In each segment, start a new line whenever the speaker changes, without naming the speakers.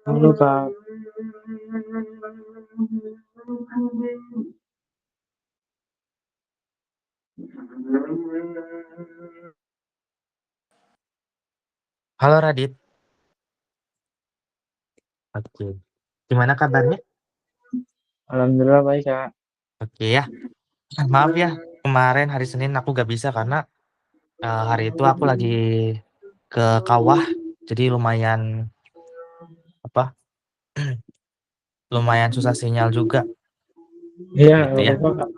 Halo Kak,
Halo Radit, oke. Gimana kabarnya?
alhamdulillah baik Kak.
Oke ya, maaf ya, kemarin hari Senin aku gak bisa karena hari itu aku lagi ke kawah, jadi lumayan apa, lumayan susah sinyal juga,
Iya,
gitu
nggak
ya.
apa-apa Kak.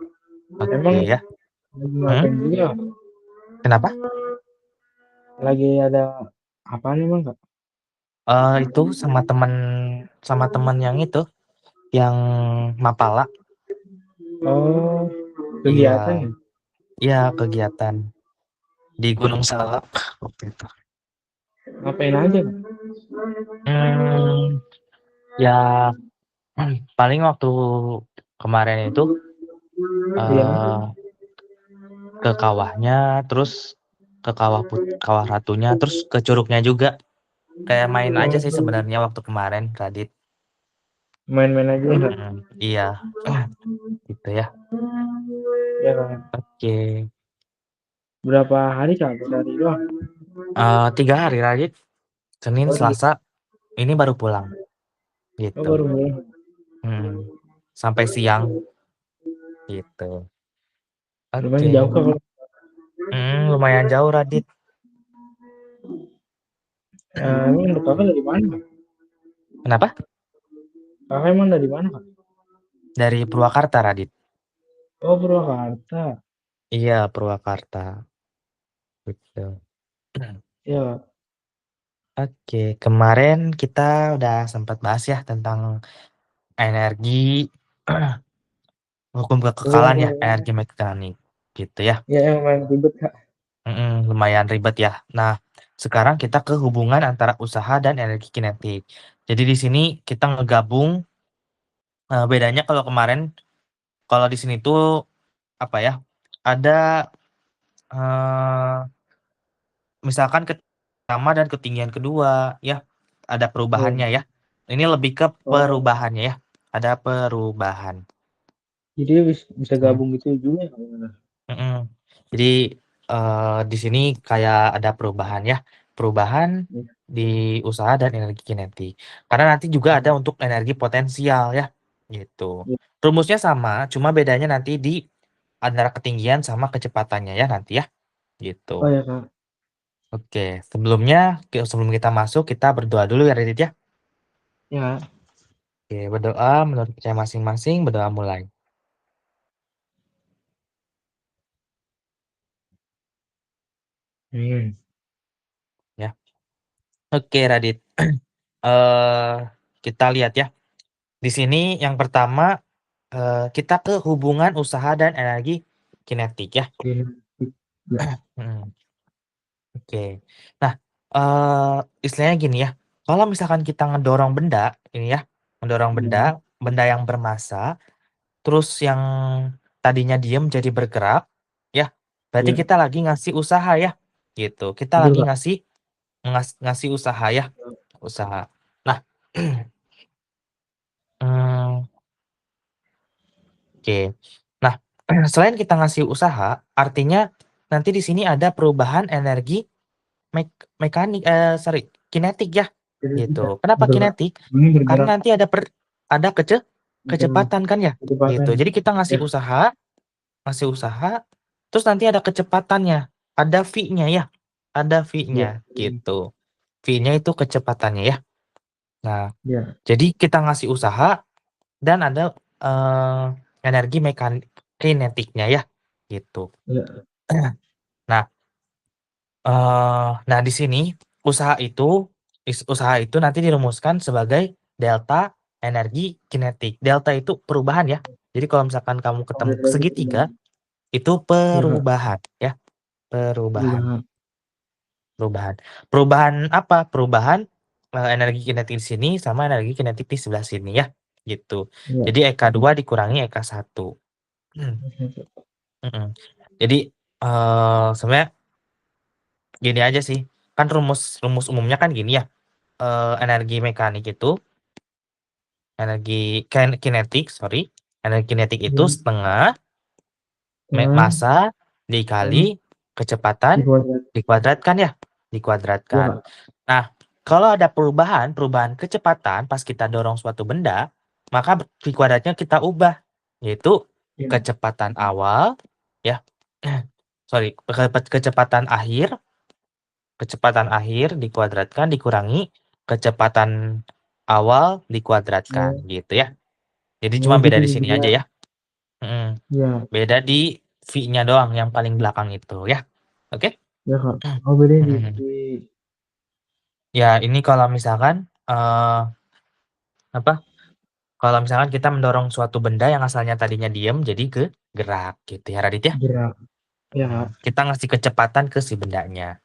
Oke
Emang
ya.
lagi
Hmm?
ngapain juga?
Kenapa?
Lagi ada apa nih Bang Kak?
Itu sama teman yang itu, yang Mapala.
Oh,
Iya,
kegiatan ya?
iya kegiatan di Gunung Salak waktu itu.
Ngapain aja Kak?
Hmm, ya paling waktu kemarin itu
Iya,
eh ke kawahnya, terus ke kawah Ratunya, terus ke curugnya juga. Kayak main aja sih
oh,
sebenarnya waktu kemarin, Radit.
main-main aja ya Kak?
Iya, gitu ya.
Ya Kak.
Oke.
Berapa hari Kak? Berapa hari doang?
3 hari, Radit. Senin,
Oh,
Selasa, ini baru pulang.
oh
Gitu.
baru mulai.
Mm, Sampai siang, gitu.
Lumayan jauh
Oke.
Kak.
Lumayan jauh, Radit.
Emang Kakak dari mana Kak?
Kenapa?
Kakak emang dari mana Kak?
Dari Purwakarta, Radit.
Oh, Purwakarta.
Iya, Purwakarta. Gitu.
Iya Kak.
Oke, kemarin kita udah sempat bahas ya tentang energi, hukum kekekalan ya,
Oh,
energi mekanik, gitu ya.
ya yang main ribet Kak.
Lumayan ribet ya. Nah, sekarang kita ke hubungan antara usaha dan energi kinetik. Jadi di sini kita ngegabung, bedanya kalau kemarin, kalau di sini tuh apa ya? Ada eh, misalkan pertama dan ketinggian kedua ya, ada
Iya.
perubahannya ya. Ini lebih ke
Oh,
perubahannya ya. Ada perubahan.
jadi bisa
Hmm.
gabung gitu juga ya Kak?
Mm-mm. Jadi di sini kayak ada perubahan ya, perubahan
Iya.
di usaha dan energi kinetik. Karena nanti juga ada untuk energi potensial ya, gitu.
Iya.
Rumusnya sama, cuma bedanya nanti di antara ketinggian sama kecepatannya ya nanti ya, gitu.
Oh ya Kak.
Oke, sebelum kita masuk kita berdoa dulu ya Radit ya.
Ya.
Oke, berdoa menurut percaya masing-masing, berdoa mulai
Hmm.
ya. Oke Radit, eh kita lihat ya. Di sini yang pertama kita ke hubungan usaha dan energi kinetik ya.
Ini. Ya.
Hmm, Oke. Nah, istilahnya gini ya. Kalau misalkan kita ngedorong benda ini ya, mendorong benda,
Ya.
benda yang bermassa, terus yang tadinya diem jadi bergerak, ya. Berarti
Ya.
kita lagi ngasih usaha ya, gitu. Kita
Betul
lagi
Kak.
ngasih usaha ya, usaha. Nah, hmm, oke. Nah, selain kita ngasih usaha, artinya nanti di sini ada perubahan energi mekanik, sorry, kinetik ya,
Jadi
gitu.
tidak.
Kenapa
Betul Kak.
kinetik?
Ini
Karena
bergerak
nanti ada
mencari
kecepatan kan ya, gitu.
kecepatan.
Jadi kita
Ya.
ngasih usaha, terus nanti ada kecepatannya, ada V-nya ya, ada V-nya,
Ya.
gitu. V-nya itu kecepatannya ya. Nah,
Ya.
jadi kita ngasih usaha dan ada energi kinetiknya ya, gitu.
Ya.
Nah, nah di sini usaha itu nanti dirumuskan sebagai delta energi kinetik. Delta itu perubahan ya. Jadi kalau misalkan kamu ketemu
Ada lagi
segitiga,
perubahan.
itu
Ya Kak.
perubahan ya, perubahan,
Perubahan.
perubahan. Perubahan apa? Perubahan energi kinetik di sini sama energi kinetik di sebelah sini ya, gitu.
Ya.
Jadi EK2 dikurangi EK1. Mm-mm. Jadi sebenarnya gini aja sih. Kan rumus rumus umumnya kan gini ya. energi mekanik itu, kinetik, sorry, energi kinetik itu
Iya.
setengah
Tengah.
massa dikali
Di
kecepatan
kuadrat.
dikuadratkan ya,
Iya,
dikuadratkan.
Kak.
Nah, kalau ada perubahan kecepatan pas kita dorong suatu benda, maka di kuadratnya kita ubah, yaitu
Iya.
kecepatan awal, ya, sorry, kecepatan akhir dikuadratkan dikurangi kecepatan awal dikuadratkan,
Oh,
gitu ya. Jadi
oh
cuma beda
gitu
di sini
jadinya.
aja ya. Mm,
Iya,
Beda di V-nya doang yang paling belakang itu ya. Oke?
ya Kak. Oh beda
Mm.
di
Ya, ini kalau misalkan apa? Kalau misalkan kita mendorong suatu benda yang asalnya tadinya diam jadi ke gerak gitu ya Radit ya.
gerak. Ya Kak.
Kita ngasih kecepatan ke si bendanya.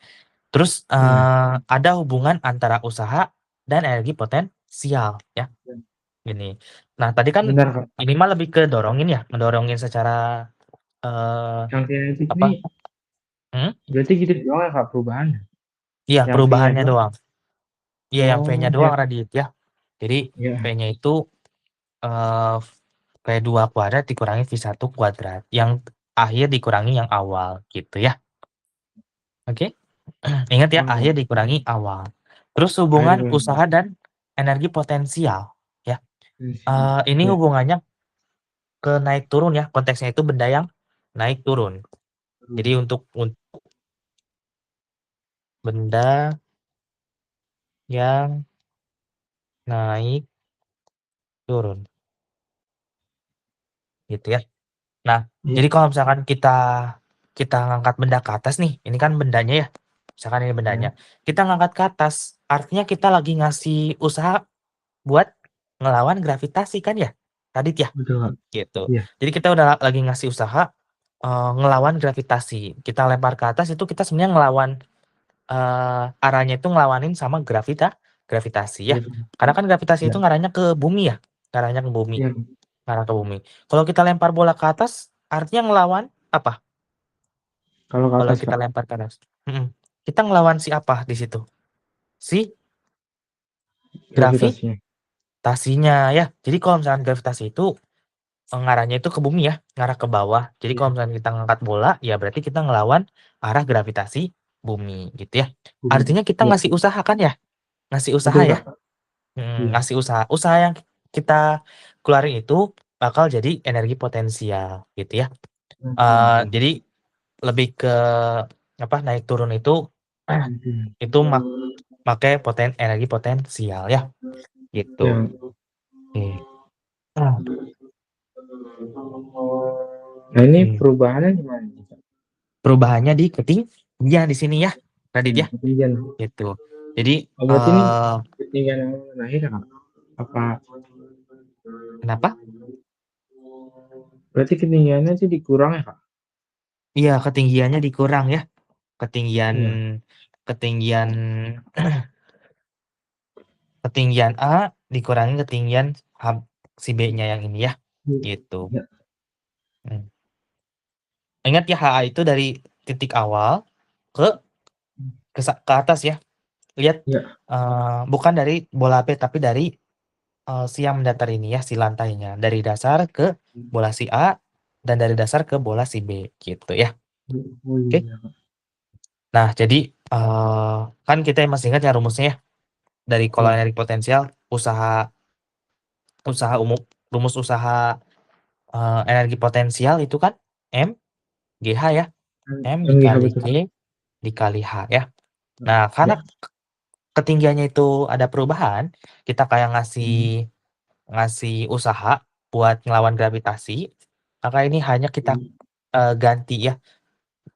Terus
Iya.
ada hubungan antara usaha dan energi potensial ya. Gini. Nah, tadi kan
Bentar Kak.
ini mah lebih ke dorongin ya, mendorongin secara eh
Yang kinetik
apa?
ini
Hmm?
berarti gitu doang ya Kak perubahannya.
Iya,
Yang V-nya
perubahannya
doang.
doang. Iya, yang V-nya
Oh,
doang
ya.
Radit ya. Jadi
Iya.
V-nya itu eh V2 kuadrat dikurangi V1 kuadrat. Yang akhir dikurangi yang awal gitu ya. Oke? Ingat ya,
Oh,
akhir dikurangi awal. Terus
air
hubungan
kurang.
usaha dan energi potensial ya. Ini
Ya.
hubungannya ke naik turun ya. Konteksnya itu benda yang naik turun. Jadi untuk benda yang naik turun gitu ya. Nah,
Iya.
jadi kalau misalkan kita kita ngangkat benda ke atas nih, ini kan bendanya ya. Misalkan ini bendanya.
Ya.
Kita ngangkat ke atas, artinya kita lagi ngasih usaha buat ngelawan gravitasi kan ya? Radit ya?
Betul Kak.
Gitu.
Iya.
Jadi kita udah lagi ngasih usaha ngelawan gravitasi. Kita lempar ke atas itu kita sebenarnya ngelawan arahnya itu ngelawanin sama gravitasi ya.
Betul.
Karena kan gravitasi itu
Iya.
ngarahnya ke bumi ya. Ngarahnya ke bumi,
Iya.
ngarah ke bumi. Kalau kita lempar bola ke atas, artinya ngelawan apa?
Kalau ke
Kalau
atas
kita
Kak.
lempar ke atas. Kita ngelawan si apa di situ? Si
Gravitasinya.
gravitasinya ya. Jadi kalau misalkan gravitasi itu ngarahnya itu ke bumi ya, ngarah ke bawah. Jadi kalau
Iya.
misalkan kita ngangkat bola, ya berarti kita ngelawan arah gravitasi bumi gitu ya.
Bumi.
Artinya kita
Iya.
ngasih usaha kan ya? Ngasih usaha
Betul
ya?
Kak. Iya.
Ngasih usaha. Usaha yang kita keluarin itu bakal jadi energi potensial gitu ya.
Betul.
Jadi lebih ke apa naik turun itu itu pakai energi potensial ya gitu.
Ya.
Oke. Nah,
Nah ini
oke.
perubahannya gimana nih, Kak?
Perubahannya di ketinggian di sini ya, Radit
Nah,
ya,
ketinggian.
gitu. Jadi
Oh, berarti ini ketinggian yang naik ya, Kak? Apa?
kenapa?
Berarti ketinggiannya sih dikurang ya, Kak?
Iya, ketinggiannya dikurang ya. Ketinggian
Iya.
ketinggian ketinggian A dikurangi ketinggian si B-nya yang ini ya, gitu.
Iya.
Hmm. Ingat ya HA itu dari titik awal ke ke atas ya. Lihat
Iya.
bukan dari bola P tapi dari si yang mendatar ini ya, si lantainya. Dari dasar ke bola si A dan dari dasar ke bola si B gitu ya.
Oh
Oke.
iya, Kak.
Nah, jadi kan kita masih ingat ya rumusnya ya. Dari kalau
Iya.
energi potensial usaha usaha umum rumus usaha energi potensial itu kan M GH ya. M
MGH
dikali
betul,
G
Kak.
dikali H ya. Nah, karena
Iya.
ketinggiannya itu ada perubahan, kita kayak ngasih
Hmm.
ngasih usaha buat ngelawan gravitasi, maka ini hanya kita ganti ya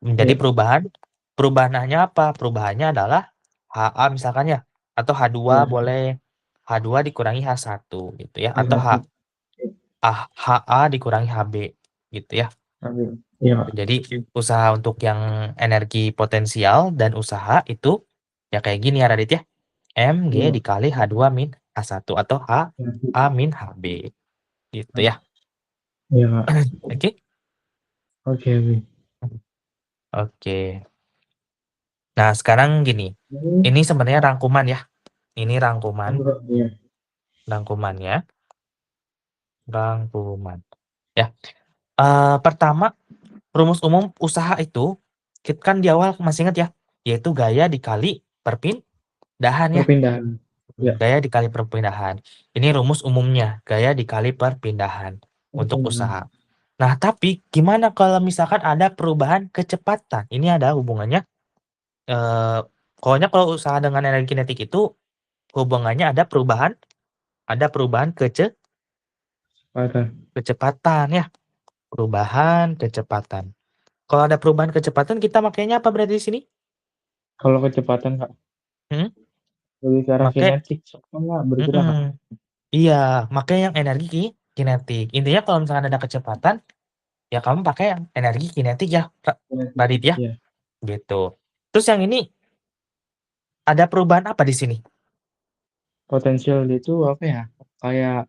menjadi
Iya.
perubahannya apa? Perubahannya adalah HA misalkan ya, atau H2
Iya.
boleh H2 dikurangi H1 gitu ya, atau
H1.
HA dikurangi HB gitu ya.
Iya, Kak.
Jadi usaha untuk yang energi potensial dan usaha itu ya kayak gini ya Radit ya. MG
Iya.
dikali H2 min H1 atau HA min HB gitu ya.
Iya, Kak.
Oke?
Oke, oke.
Oke. Nah, sekarang gini.
Ini
Ini sebenarnya rangkuman ya. Ini rangkuman,
Iya.
rangkumannya, rangkuman. Ya, pertama, rumus umum usaha itu, kan di awal masih ingat ya, yaitu gaya dikali perpindahan ya.
Perpindahan. Ya,
Gaya dikali perpindahan. Ini rumus umumnya, gaya dikali perpindahan untuk
perpindahan.
usaha. Nah, tapi gimana kalau misalkan ada perubahan kecepatan? Ini ada hubungannya, pokoknya kalau usaha dengan energi kinetik itu hubungannya ada perubahan
Pada.
kecepatan ya, perubahan kecepatan. Kalau ada perubahan kecepatan kita makainya apa berarti di sini?
Kalau kecepatan Kak,
Hmm?
lebih ke arah
Make,
kinetik, soalnya bergerak Kak.
mm-mm. Iya, makanya yang energi kinetik. Intinya kalau misalkan ada kecepatan, ya kamu pakai yang energi kinetik ya,
Kinetik.
Radit ya,
Iya.
gitu. Terus yang ini ada perubahan apa di sini?
Potensial itu apa ya? Kayak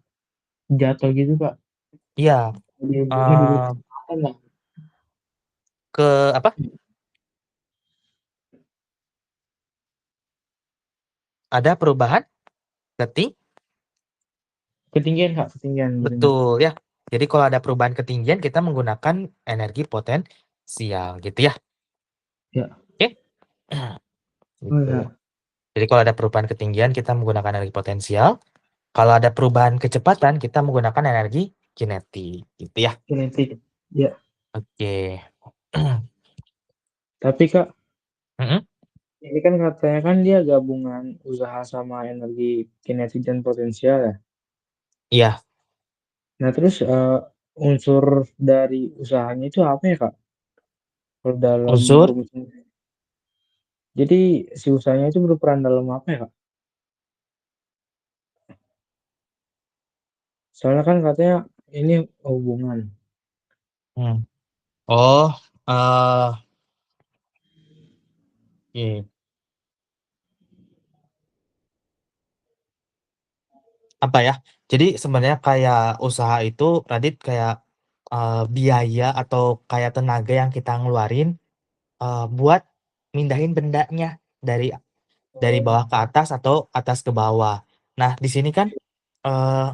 jatuh gitu Kak.
Iya,
Dia hubungnya dulu
eh,
kecepatan lah.
ke apa? Ada perubahan keting,
Ketinggian Kak, ketinggian berarti.
betul ya. Jadi kalau ada perubahan ketinggian kita menggunakan energi potensial gitu ya.
Ya.
Oke,
Oh
gitu.
ya,
Jadi kalau ada perubahan ketinggian kita menggunakan energi potensial. Kalau ada perubahan kecepatan kita menggunakan energi kinetik gitu ya.
kinetik. Ya.
Oke.
Tapi Kak,
Mm-mm.
ini kan katanya kan dia gabungan usaha sama energi kinetik dan potensial ya.
Iya,
Nah terus unsur dari usahanya itu apa ya Kak? Kalau dalam
unsur
rumus ini. Jadi si usahanya itu berperan dalam apa ya Kak? Soalnya kan katanya ini hubungan.
hmm. Oh, iya. Apa ya? Jadi sebenarnya kayak usaha itu Radit kayak biaya atau kayak tenaga yang kita ngeluarin buat mindahin bendanya dari
Oh,
bawah ke atas atau atas ke bawah. Nah, di sini kan eh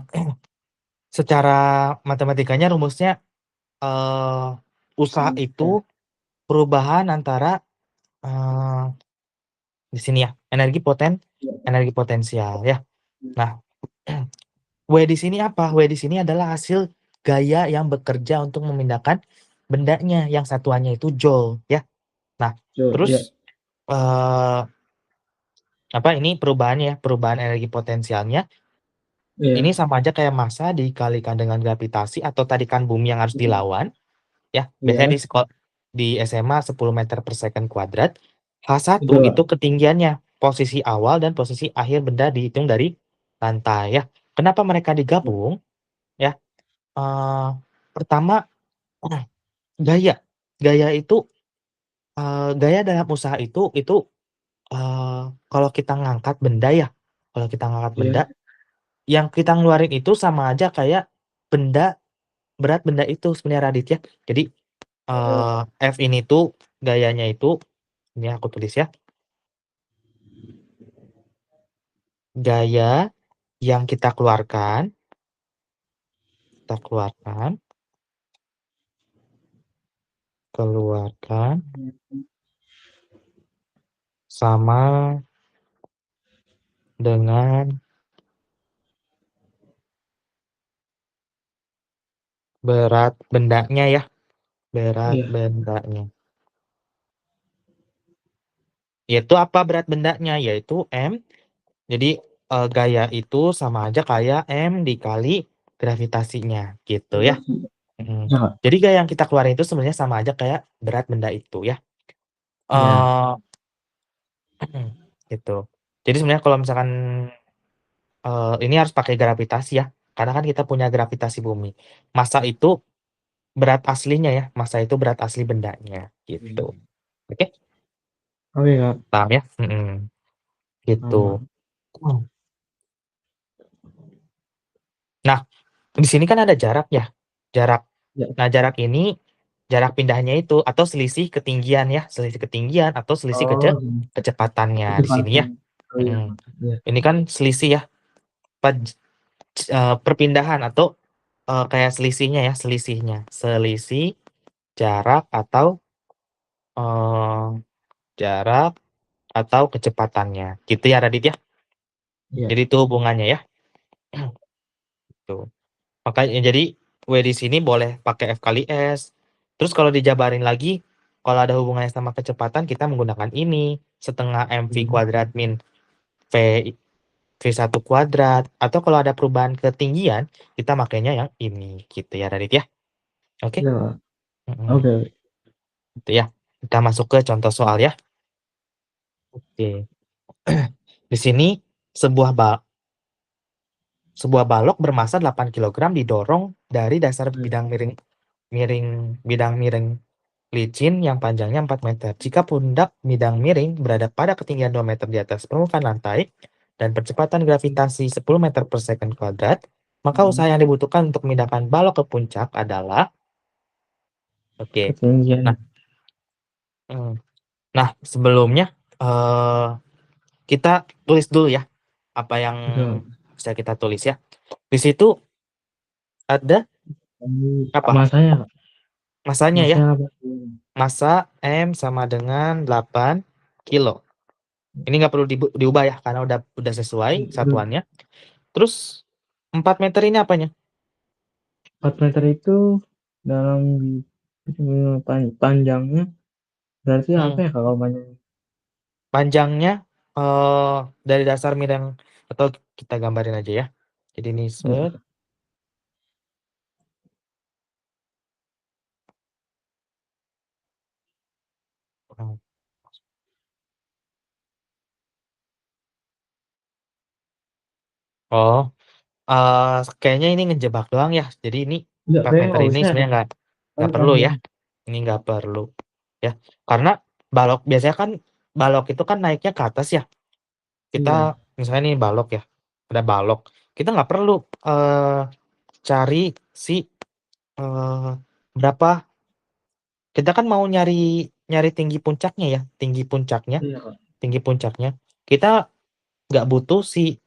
secara matematikanya rumusnya eh usaha itu
ya,
perubahan antara eh di sini ya,
ya,
energi potensial ya. Nah, W di sini apa? W di sini adalah hasil gaya yang bekerja untuk memindahkan bendanya yang satuannya itu joule ya. Nah, terus
ya,
eh apa ini perubahannya ya, perubahan energi potensialnya ini
ya,
sama aja kayak massa dikalikan dengan gravitasi atau tarikan bumi yang harus dilawan ya. Biasanya
ya,
di SMA 10 meter per second kuadrat. H1
itu
itu
Kak.
ketinggiannya, posisi awal dan posisi akhir benda dihitung dari lantai ya. Kenapa mereka digabung ya? Eh, pertama gaya. Gaya itu gaya dalam usaha itu eh, kalau kita ngangkat benda ya, kalau kita ngangkat benda,
Ya,
yang kita ngeluarin itu sama aja kayak benda berat benda itu sebenarnya Radit ya. Jadi
oh,
F ini tuh gayanya itu ini aku tulis ya. Gaya yang kita keluarkan sama dengan berat bendanya ya, berat
iya,
bendanya. Yaitu apa berat bendanya? Yaitu M. Jadi gaya itu sama aja kayak M dikali gravitasinya gitu ya.
gravitasi.
Mm.
Ya Kak.
Jadi gaya yang kita keluarin itu sebenarnya sama aja kayak berat benda itu ya.
Ya,
eh gitu. Jadi sebenarnya kalau misalkan ini harus pakai gravitasi ya. Karena kan kita punya gravitasi bumi. Massa itu berat aslinya ya. Massa itu berat asli bendanya gitu. Oke,
oke Kak.
paham ya? Gitu.
Paham, paham.
Hmm. Nah, di sini kan ada jarak ya. Jarak.
Ya.
Nah, jarak ini jarak pindahnya itu atau selisih ketinggian ya, selisih ketinggian atau selisih
Oh,
kecepatannya di sini ya.
kecepatan. Oh iya,
Mhm.
Kak. Iya.
Ini kan selisih ya, perpindahan atau, kayak selisihnya ya, selisih jarak atau, eee, jarak atau kecepatannya, gitu ya Radit ya?
Iya.
Jadi itu hubungannya ya, tuh. Makanya jadi W di sini boleh pakai F kali S. Terus kalau dijabarin lagi, kalau ada hubungannya sama kecepatan kita menggunakan ini, setengah mv
Iya.
kuadrat min V V1 kuadrat, atau kalau ada perubahan ketinggian, kita makainya yang ini, gitu ya Radit ya. Oke?
Iya, Kak.
Mhm,
Oke.
gitu ya. Kita masuk ke contoh soal ya. Oke. Di sini sebuah balok bermasa 8 kilogram didorong dari dasar
Iya.
bidang miring licin yang panjangnya 4 meter. Jika pundak bidang miring berada pada ketinggian 2 meter di atas permukaan lantai dan percepatan gravitasi 10 meter per second kuadrat, maka
Mhm.
usaha yang dibutuhkan untuk memindahkan balok ke puncak adalah oke. Nah,
Ketinggian.
hmm, nah sebelumnya kita tulis dulu ya apa yang
Oke.
bisa kita tulis ya. Di situ ada
Ini
apa?
masanya, Kak.
Masanya ya.
Masanya apa?
Massa M sama dengan 8 kilo. Ini nggak perlu diubah ya, karena udah sesuai
Udah.
satuannya. Terus 4 meter ini apanya?
4 meter itu dalam panjangnya berarti apa
Hmm,
ya, Kak, kalau panjang?
panjangnya dari dasar miring atau kita gambarin aja ya. Jadi ini set.
Iya.
Oh, kayaknya ini ngejebak doang ya. Jadi ini
Enggak,
4
kayaknya
meter
nggak
ini
usah deh.
sebenarnya
Kan
nggak perlu ya.
panjang.
Ini nggak perlu ya. Karena balok biasanya kan balok itu kan naiknya ke atas ya. Kita
Iya.
misalnya nih balok ya. Ada balok. Kita nggak perlu cari si eh, berapa. Kita kan mau nyari nyari tinggi puncaknya ya,
Iya, Kak.
tinggi puncaknya. Kita nggak butuh si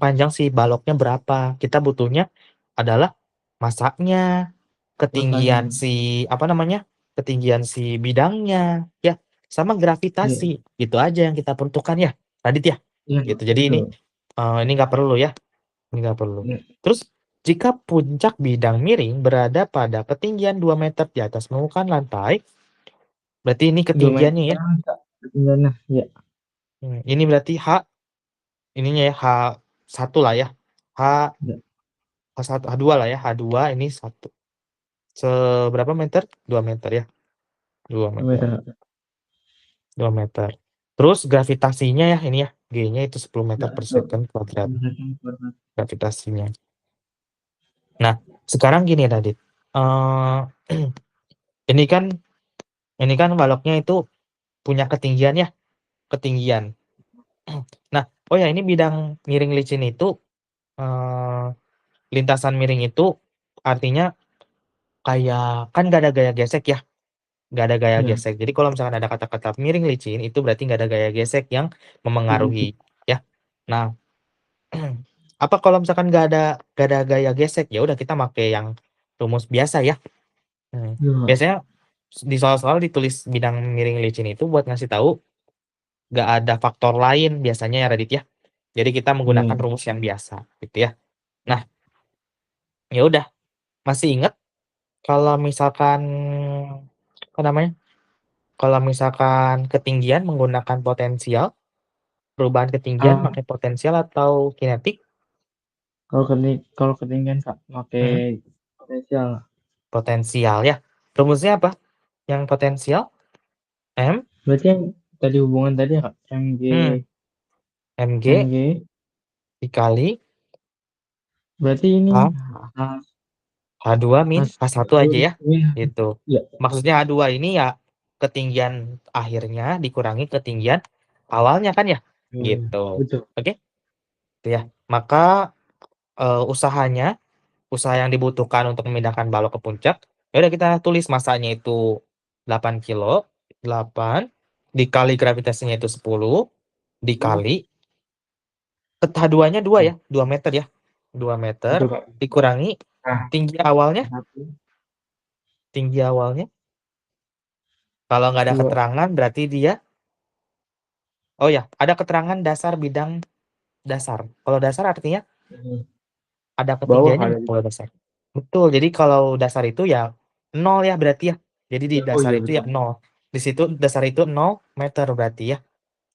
panjang si baloknya berapa. Kita butuhnya adalah masaknya,
Masanya.
ketinggian si apa namanya? Ketinggian si bidangnya, ya, sama
Iya.
gravitasi. Gitu aja yang kita peruntukkan ya, Radit ya.
Iya, Kak.
Gitu. Jadi
Betul.
ini nggak perlu ya, ini nggak perlu.
Iya.
Terus jika puncak bidang miring berada pada ketinggian 2 meter di atas permukaan lantai, berarti ini
2 meter
ketinggiannya ya.
kan, Kak, ketinggiannya. Iya.
Ini berarti ininya ya, H1 lah ya. H
Iya.
H1, H2 lah ya. H2 ini satu. Seberapa meter? 2 meter ya. 2
2
meter.
meter, Kak.
2 meter. Terus gravitasinya ya ini ya. G-nya itu 10 meter
Iya,
per
betul.
second kuadrat
2 meter kuadrat.
gravitasinya. Nah, sekarang gini Radit. Eh ini kan baloknya itu punya ketinggian ya, ketinggian. Nah, oh ya ini bidang miring licin itu eh lintasan miring itu artinya kayak kan nggak ada gaya gesek ya, nggak ada gaya
Iya.
gesek. Jadi kalau misalkan ada kata-kata miring licin itu berarti nggak ada gaya gesek yang
Sedikit.
memengaruhi ya. Nah, apa kalau misalkan nggak ada gaya gesek ya udah kita pakai yang rumus biasa ya.
Iya, Kak.
Biasanya di soal-soal ditulis bidang miring licin itu buat ngasih tahu nggak ada faktor lain biasanya ya Radit ya. Jadi kita menggunakan
Iya.
rumus yang biasa gitu ya. Nah, ya udah masih ingat kalau misalkan apa namanya? Kalau misalkan ketinggian menggunakan potensial, perubahan ketinggian
Ah,
pakai potensial atau kinetik?
kalau ketinggian, Kak, pakai
Mhm,
potensial.
potensial ya. Rumusnya apa? Yang potensial M,
Berarti yang tadi hubungan tadi ya, Kak, MG
hmm, Mg
MG
dikali
berarti ini
H,
H
H2 min H1
H1
aja ya.
ini
Gitu.
iya,
Maksudnya H2 ini ya ketinggian akhirnya dikurangi ketinggian awalnya kan ya?
iya,
Gitu.
betul.
Oke? Itu ya. Maka usaha yang dibutuhkan untuk memindahkan balok ke puncak, ya udah kita tulis masanya itu 8 kilo, 8 dikali gravitasinya itu 10, dikali H2-nya 2
Hmm.
ya, 2 meter ya. 2 meter
Betul, Kak.
dikurangi
Nah,
tinggi awalnya,
satu,
tinggi awalnya. Kalau nggak ada
dua,
keterangan berarti dia, oh ya, ada keterangan dasar bidang dasar. Kalau dasar artinya
ini.
ada
Bawah
ketinggiannya
ada
nggak
di
kalau
bawah.
dasar? Betul. Jadi kalau dasar itu ya 0 ya berarti ya. Jadi di
Oh
dasar
iya
itu ya
betul.
0. Di situ dasar itu 0 meter berarti ya.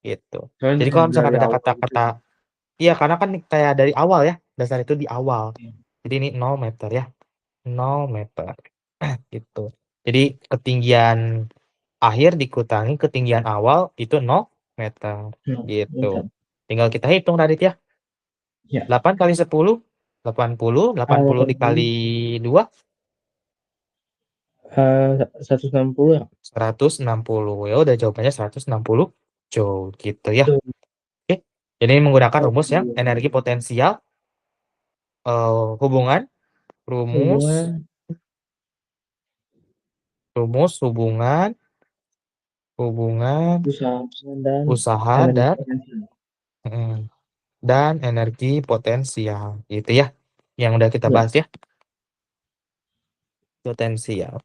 Gitu.
Soalnya
Jadi kalau misalkan
dari
ada
awal itu
kata-kata,
kan.
iya karena kan kayak dari awal ya, dasar itu di awal.
Iya.
Jadi ini 0 meter ya. 0 meter. Gitu. Jadi ketinggian akhir dikurangi ketinggian awal itu 0 meter.
Hmm,
Gitu.
meter.
Tinggal kita hitung Radit ya.
Ya.
8 kali 10, 80. 80 dikali
80,
2,
160 ya.
160. Ya udah jawabannya 160 joule gitu ya.
Tuh.
Oke. Jadi menggunakan rumus
Oke.
yang energi potensial, hubungan rumus
Hubungan
rumus hubungan hubungan
usaha dan
usaha
energi
dan
potensial.
mm, dan energi potensial gitu ya. Yang udah kita
Ya.
bahas ya, potensial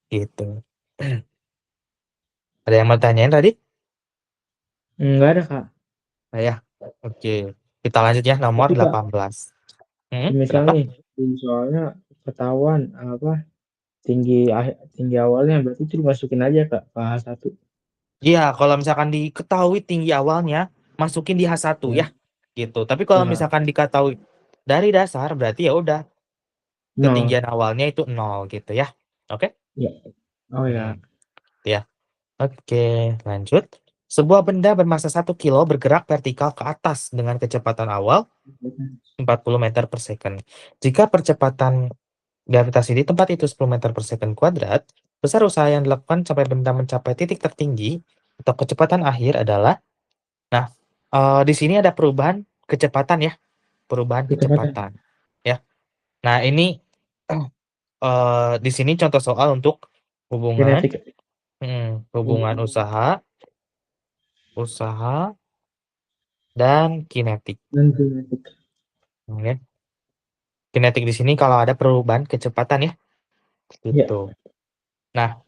gitu. Ada yang mau tanyain tadi?
Enggak ada, Kak.
Nah, ya. Oke. Kita lanjut ya nomor
Tapi Kak,
18.
misal
Kenapa?
nih, soalnya ketahuan apa tinggi awalnya berarti itu dimasukin aja Kak ke H1.
Iya, kalau misalkan diketahui tinggi awalnya, masukin di H1
Ya.
ya. Gitu. Tapi kalau
Ya, Kak.
misalkan diketahui dari dasar, berarti ya udah
Nol.
ketinggian awalnya itu 0 gitu ya. Oke?
Ya. Oh
Hmm,
ya.
ya. Oke, lanjut. Sebuah benda bermasa 1 kilo bergerak vertikal ke atas dengan kecepatan awal 40 meter per second. Jika percepatan gravitasi di tempat itu 10 meter per second kuadrat, besar usaha yang dilakukan sampai benda mencapai titik tertinggi atau kecepatan akhir adalah, nah, di sini ada perubahan kecepatan ya, perubahan
Kecepatan.
kecepatan ya. Nah, ini di sini contoh soal untuk hubungan
Kinetik.
hubungan
Hubungan
usaha dan kinetik.
dan kinetik.
Oke. Kinetik di sini kalau ada perubahan kecepatan ya,
Ya.
gitu. Nah,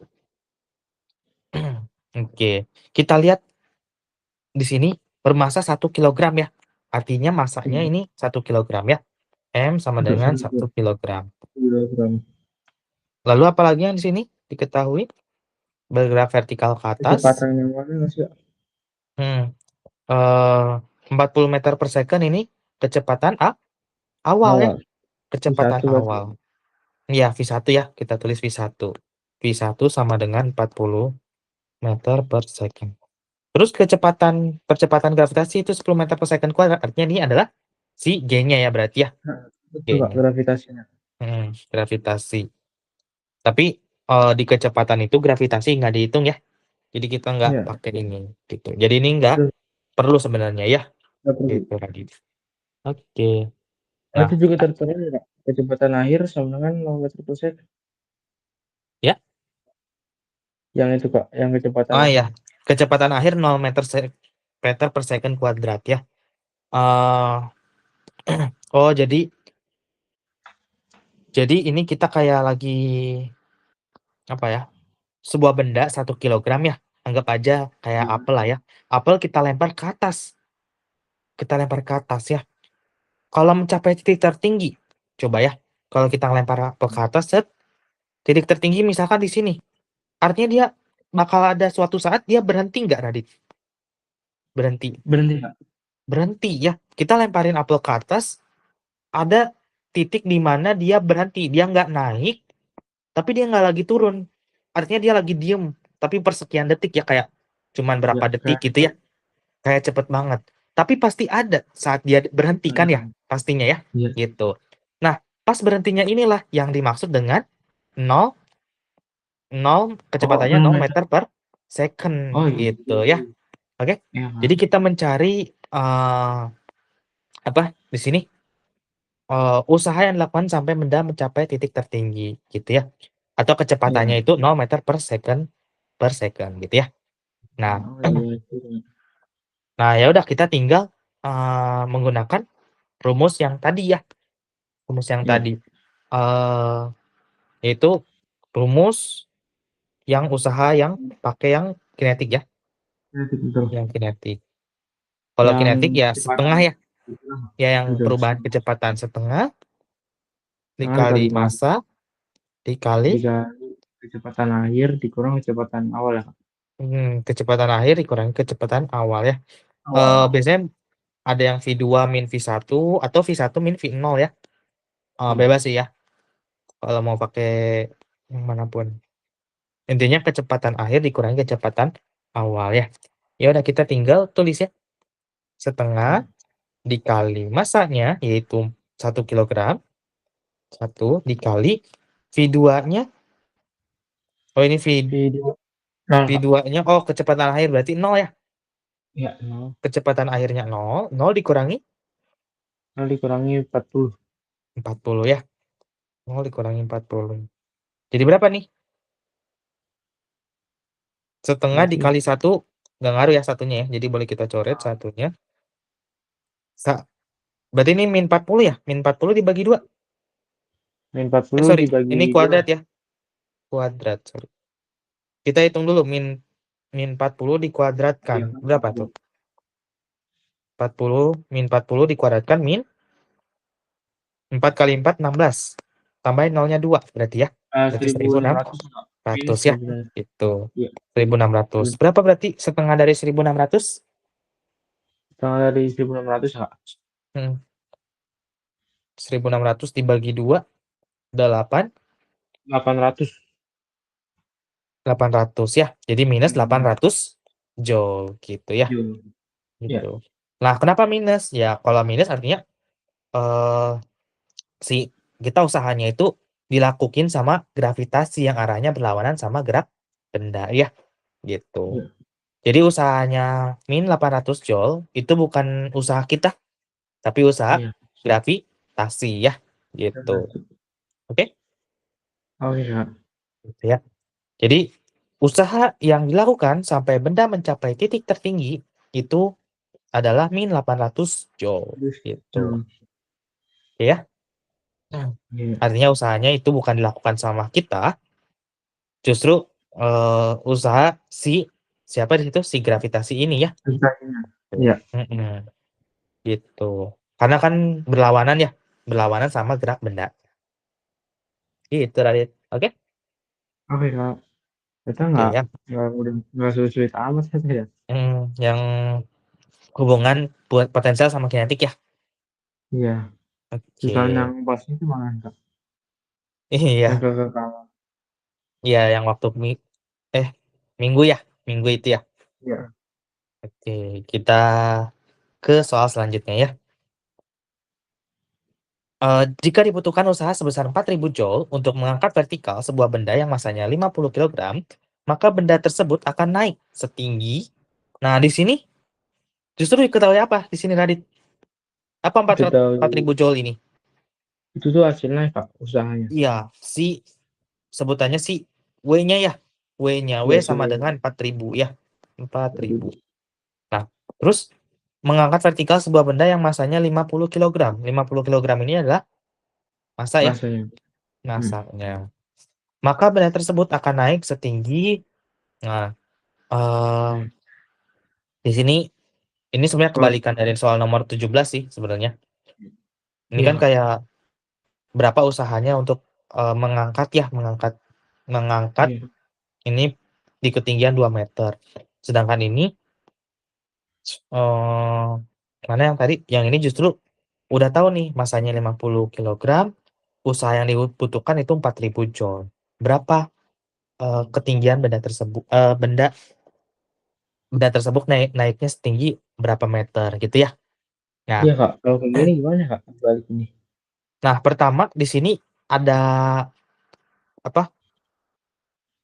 oke. Kita lihat di sini bermasa 1 kilogram ya. Artinya masanya
Ya.
ini 1 kilogram ya. M sama
Untuk
dengan
1
1 kilogram.
kilogram.
Lalu apalagi yang di sini diketahui? Bergerak vertikal ke atas.
Kecepatan yang mana Mas ya?
Hmm, 40 meter per second ini kecepatan awal ya.
Awal. Di
Kecepatan
satu berarti.
awal. Ya, V1 ya. Kita tulis V1. V1 sama dengan 40 meter per second. Terus percepatan gravitasi itu 10 meter per second kuadrat. Artinya ini adalah si G-nya ya berarti ya.
Nah, betul Kak,
G-nya.
gravitasinya.
Gravitasi. Tapi di kecepatan itu gravitasi nggak dihitung ya. Jadi kita nggak
Ya.
pakai ini gitu. Jadi ini nggak
Terus
perlu sebenarnya ya.
nggak perlu.
Gitu lagi. Oke.
Oh,
Nah,
itu juga tertera ya Kak. Kecepatan akhir sama dengan 0 meter per second.
ya.
Yang itu Kak, yang kecepatan
Oh ya.
akhir.
Kecepatan akhir 0 meter per second kuadrat ya. Eh, oh jadi ini kita kayak lagi apa ya? Sebuah benda 1 kilogram ya. Anggap aja kayak
Ya.
apel lah ya. Apel kita lempar ke atas. Kita lempar ke atas ya. Kalau mencapai titik tertinggi, coba ya. Kalau kita lempar apel ke atas, set, titik tertinggi misalkan di sini. Artinya dia bakal ada suatu saat dia berhenti nggak, Radit? Berhenti.
Berhenti Kak.
Berhenti ya. Kita lemparin apel ke atas, ada titik di mana dia berhenti. Dia nggak naik, tapi dia nggak lagi turun. Artinya dia lagi diem. Tapi persekian detik ya, kayak cuman
Ya,
berapa detik
kayak
gitu ya. Kayak cepet banget. Tapi pasti ada saat dia berhenti kan ya, pastinya ya.
ya.
Gitu. Nah, pas berhentinya inilah yang dimaksud dengan 0, 0
Oh,
kecepatannya
0
0
meter.
meter per second
Oh iya.
gitu ya. Oke.
Iya
Jadi
Kak.
kita mencari apa di sini usaha yang dilakukan sampai benda mencapai titik tertinggi gitu ya. Atau kecepatannya
Iya.
itu 0 meter per second gitu ya. Nah,
Oh iya itu.
Nah, ya udah kita tinggal menggunakan rumus yang tadi ya. Rumus yang
Iya,
tadi. Yaitu rumus yang usaha yang pakai yang kinetik ya,
iya, betul.
yang kinetik. Kalau
Yang
kinetik ya
kecepatan
setengah ya, ya yang
betul.
perubahan kecepatan setengah
Setengah
dikali
dikali massa,
massa dikali
dikali kecepatan akhir dikurang kecepatan awal ya, Kak?
kecepatan akhir dikurangi kecepatan awal ya.
Awal.
Biasanya ada yang V2 min V1 atau V1 min V0 ya.
Iya.
Bebas sih ya kalau mau pakai yang manapun. Intinya kecepatan akhir dikurangi kecepatan awal ya. Ya udah kita tinggal tulis ya. Setengah
Iya.
dikali massanya yaitu 1 kilogram. 1 dikali V2-nya. Oh ini
Video. Nol, Kak.
V2-nya. Oh kecepatan akhir berarti 0 ya.
Iya, nol.
Kecepatan akhirnya 0. 0 dikurangi
Nol dikurangi 40.
40 ya. 0 dikurangi 40. Jadi berapa nih? Setengah
Berarti
dikali 1. Nggak ngaruh ya satunya ya. Jadi boleh kita coret satunya. Berarti ini min 40 ya. Min 40 dibagi 2.
min 40
Sorry.
dibagi
Ini
2.
kuadrat ya. Kuadrat. Sorry. Kita hitung dulu. Min 40 dikuadratkan.
Iya, kan
Berapa tuh? 40. Min 40 dikuadratkan min 4 kali 4, 16. Tambahin nolnya 2 berarti ya. Berarti
1600, Kak. Minus
1600 ya.
1600.
Itu.
Iya.
1600.
Iya.
Berapa berarti setengah dari 1600?
Setengah dari 1600, Kak.
1600 dibagi 2, 8.
800.
800 ya. Jadi minus
Hmm.
800 joule gitu ya.
Joule. Iya.
Gitu. Nah, kenapa minus? Ya, kalau minus artinya eh si kita usahanya itu dilakukan sama gravitasi yang arahnya berlawanan sama gerak benda ya. Gitu.
Iya.
Jadi usahanya min 800 joule itu bukan usaha kita, tapi usaha
Iya.
gravitasi ya. Gitu. Oke?
Oke, Kak.
Gitu ya. Jadi usaha yang dilakukan sampai benda mencapai titik tertinggi itu adalah min 800 joule
Terus
gitu.
Joule.
Oke ya.
Iya.
Artinya usahanya itu bukan dilakukan sama kita, justru usaha siapa di situ si gravitasi ini ya.
Sisanya. Iya.
Mm-mm. Gitu. Karena kan berlawanan ya, berlawanan sama gerak benda. Gitu Radit. Oke?
Oke, Kak. Kita
Oke ya.
nggak sulit-sulit amat ya.
Yang hubungan buat potensial sama kinetik ya.
Iya. Susah yang
Oke.
pasnya itu mana, Kak? Yang
Iya,
kekekalan.
iya yang waktu eh minggu ya, minggu itu ya.
Iya.
Oke, kita ke soal selanjutnya ya. Jika dibutuhkan usaha sebesar 4.000 joule untuk mengangkat vertikal sebuah benda yang masanya 50 kilogram, maka benda tersebut akan naik setinggi. Nah, di sini justru diketahui apa? Di sini Radit. Apa
Itu
4.000
tahu.
joule ini?
Itu tuh hasilnya, Kak, usahanya.
Iya, si sebutannya si W-nya ya. W-nya W
Iya,
sama
sesuai
dengan 4.000 ya. 4.000.
4.000.
Nah, terus mengangkat vertikal sebuah benda yang masanya 50 kilogram. 50 kilogram ini adalah massa ya,
Masanya. Hmm.
massanya. Maka benda tersebut akan naik setinggi. Nah, eh,
Hmm.
di sini ini sebenarnya
Kalau
kebalikan dari soal nomor 17 sih sebenarnya. Ini
iya,
kan
Kak.
kayak berapa usahanya untuk mengangkat ya, mengangkat
Iya.
ini di ketinggian 2 meter. Sedangkan ini eh mana yang tadi? Yang ini justru udah tahu nih masanya 50 kilogram, usaha yang dibutuhkan itu 4.000 joule. Berapa ketinggian benda tersebut naiknya setinggi berapa meter gitu ya. Nah,
Iya, Kak. Kalau kayak gini gimana, Kak? Balik ini.
nah pertama di sini ada apa?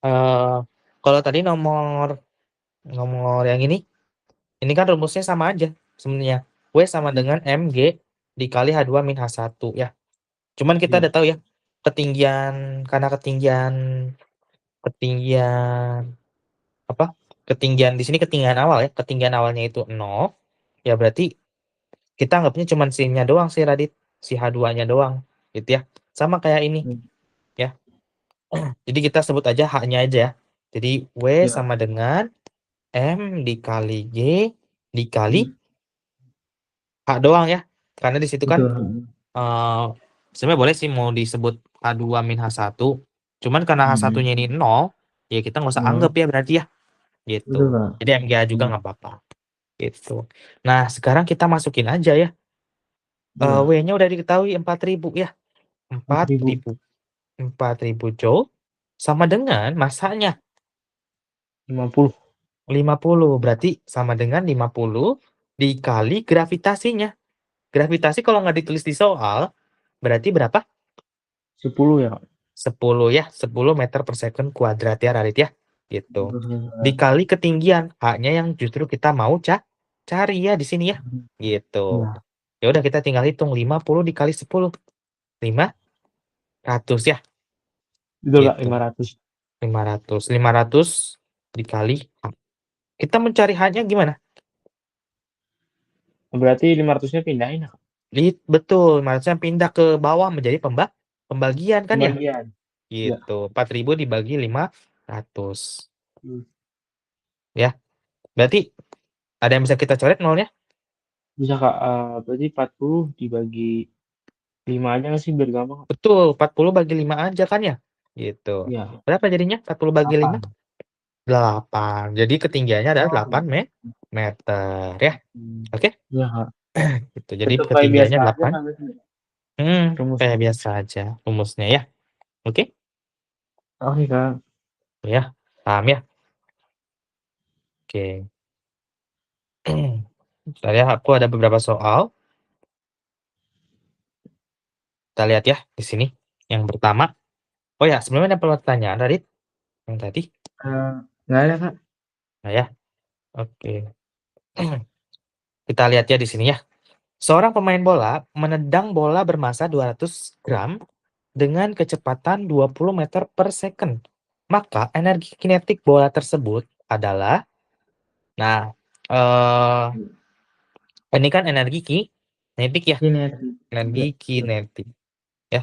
eh Kalau tadi nomor nomor yang ini kan rumusnya sama aja sebenarnya. W sama
Hmm.
dengan mg dikali H2 min H1 ya. Cuman kita
Iya.
udah tahu ya ketinggian karena ketinggian ketinggian apa? Ketinggian di sini ketinggian awal ya. Ketinggian awalnya itu 0. ya berarti kita anggapnya cuman sinnya doang sih Radit, si H2-nya doang, gitu ya. Sama kayak ini,
Hmm.
ya. Jadi kita sebut aja H-nya aja ya. Jadi W
Ya.
sama dengan M dikali G dikali
Hmm.
H doang ya. Karena di situ kan
Betul. Hmm.
sebenarnya boleh sih mau disebut H2 min H1. Cuman karena H1-nya ini 0, ya kita nggak usah
Hmm.
anggap ya berarti ya. Gitu.
Betul, Kak.
Jadi MGA juga
Hmm.
nggak apa-apa. Gitu. Nah, sekarang kita masukin aja ya.
Iya.
W-nya udah diketahui 4.000 ya.
4.000.
4.000. 4.000 joule sama dengan masanya
50.
50. Berarti sama dengan 50 dikali gravitasinya. Gravitasi kalau nggak ditulis di soal, berarti berapa?
10 ya, Kak.
10 ya, 10 meter per second kuadrat ya Radit ya. Gitu.
Betul.
Dikali ketinggian, H-nya yang justru kita mau cari ya di sini ya. Gitu.
Iya.
Ya udah kita tinggal hitung 50 dikali 10. 500 ya.
Betul, Kak.
Gitu.
500.
500. 500 dikali H. Kita mencari H-nya gimana?
Berarti 500-nya pindahin ya, Kak?
Betul, harusnya pindah ke bawah menjadi pembagian kan ya?
Pembagian. Ya.
Gitu. 4.000 dibagi 500.
Hmm.
Ya. Berarti ada yang bisa kita coret nolnya?
Bisa, Kak. Berarti 40 dibagi 5 aja nggak sih biar gampang, Kak?
Betul, 40 bagi 5 aja kan ya? Gitu.
Iya.
Berapa jadinya? 40 bagi 5?
8.
8. Jadi ketinggiannya adalah
Oh,
8 meter ya. Oke?
iya, Kak.
Gitu. Jadi
Tetap kayak biasa
ketinggiannya
aja
8.
kan biasanya
Kayak
rumusnya.
biasa aja rumusnya ya. Oke?
Oke, Kak.
Ya. Paham ya? Oke. Saya aku ada beberapa soal. Kita lihat ya di sini. Yang pertama, oh ya, sebelumnya ada pertanyaan Radit yang tadi.
Eh, nggak ada, Kak.
Nah ya, oke. Kita lihat ya di sini ya. Seorang pemain bola menendang bola bermasa 200 gram dengan kecepatan 20 meter per second. Maka energi kinetik bola tersebut adalah, nah, ini kan energi kinetik ya,
Kinetik.
energi
Ya.
kinetik ya.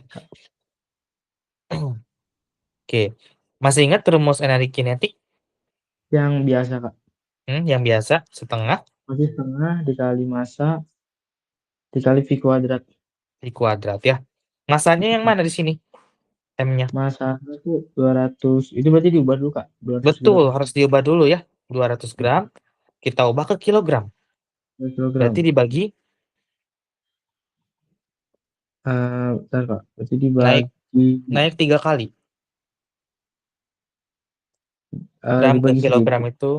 Oke, masih ingat rumus energi kinetik?
Yang biasa, Kak.
Yang biasa setengah
Masih setengah dikali massa dikali V kuadrat.
di kuadrat ya. Masanya yang mana di sini? M-nya.
Massanya itu 200. Itu berarti diubah dulu, Kak. 200
Betul,
gram.
harus diubah dulu ya. 200 gram kita ubah ke kilogram.
2
Berarti
kilogram.
dibagi
Bentar, Kak. Berarti
naik
dibagi
naik 3 kali. Gram ke
dibagi 1000.
kilogram itu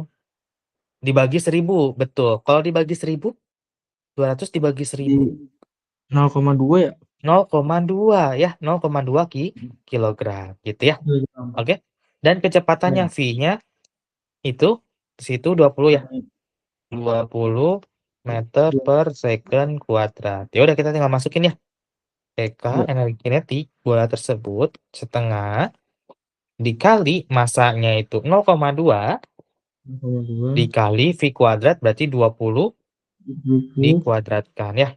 dibagi 1000, betul. Kalau dibagi 1000, 200 dibagi
Di
1000.
0,2 ya?
0,2 ya, 0,2 kilogram gitu ya.
Iya, gampang.
Oke. Dan kecepatannya
Ya.
V-nya itu di situ 20 ya.
Berarti
20 meter
dua-
per second kuadrat. Ya udah kita tinggal masukin ya. PK
ya,
energi kinetik bola tersebut setengah dikali masanya itu 0,2
0,2
dikali V kuadrat berarti 20
dikurangi
dikuadratkan ya.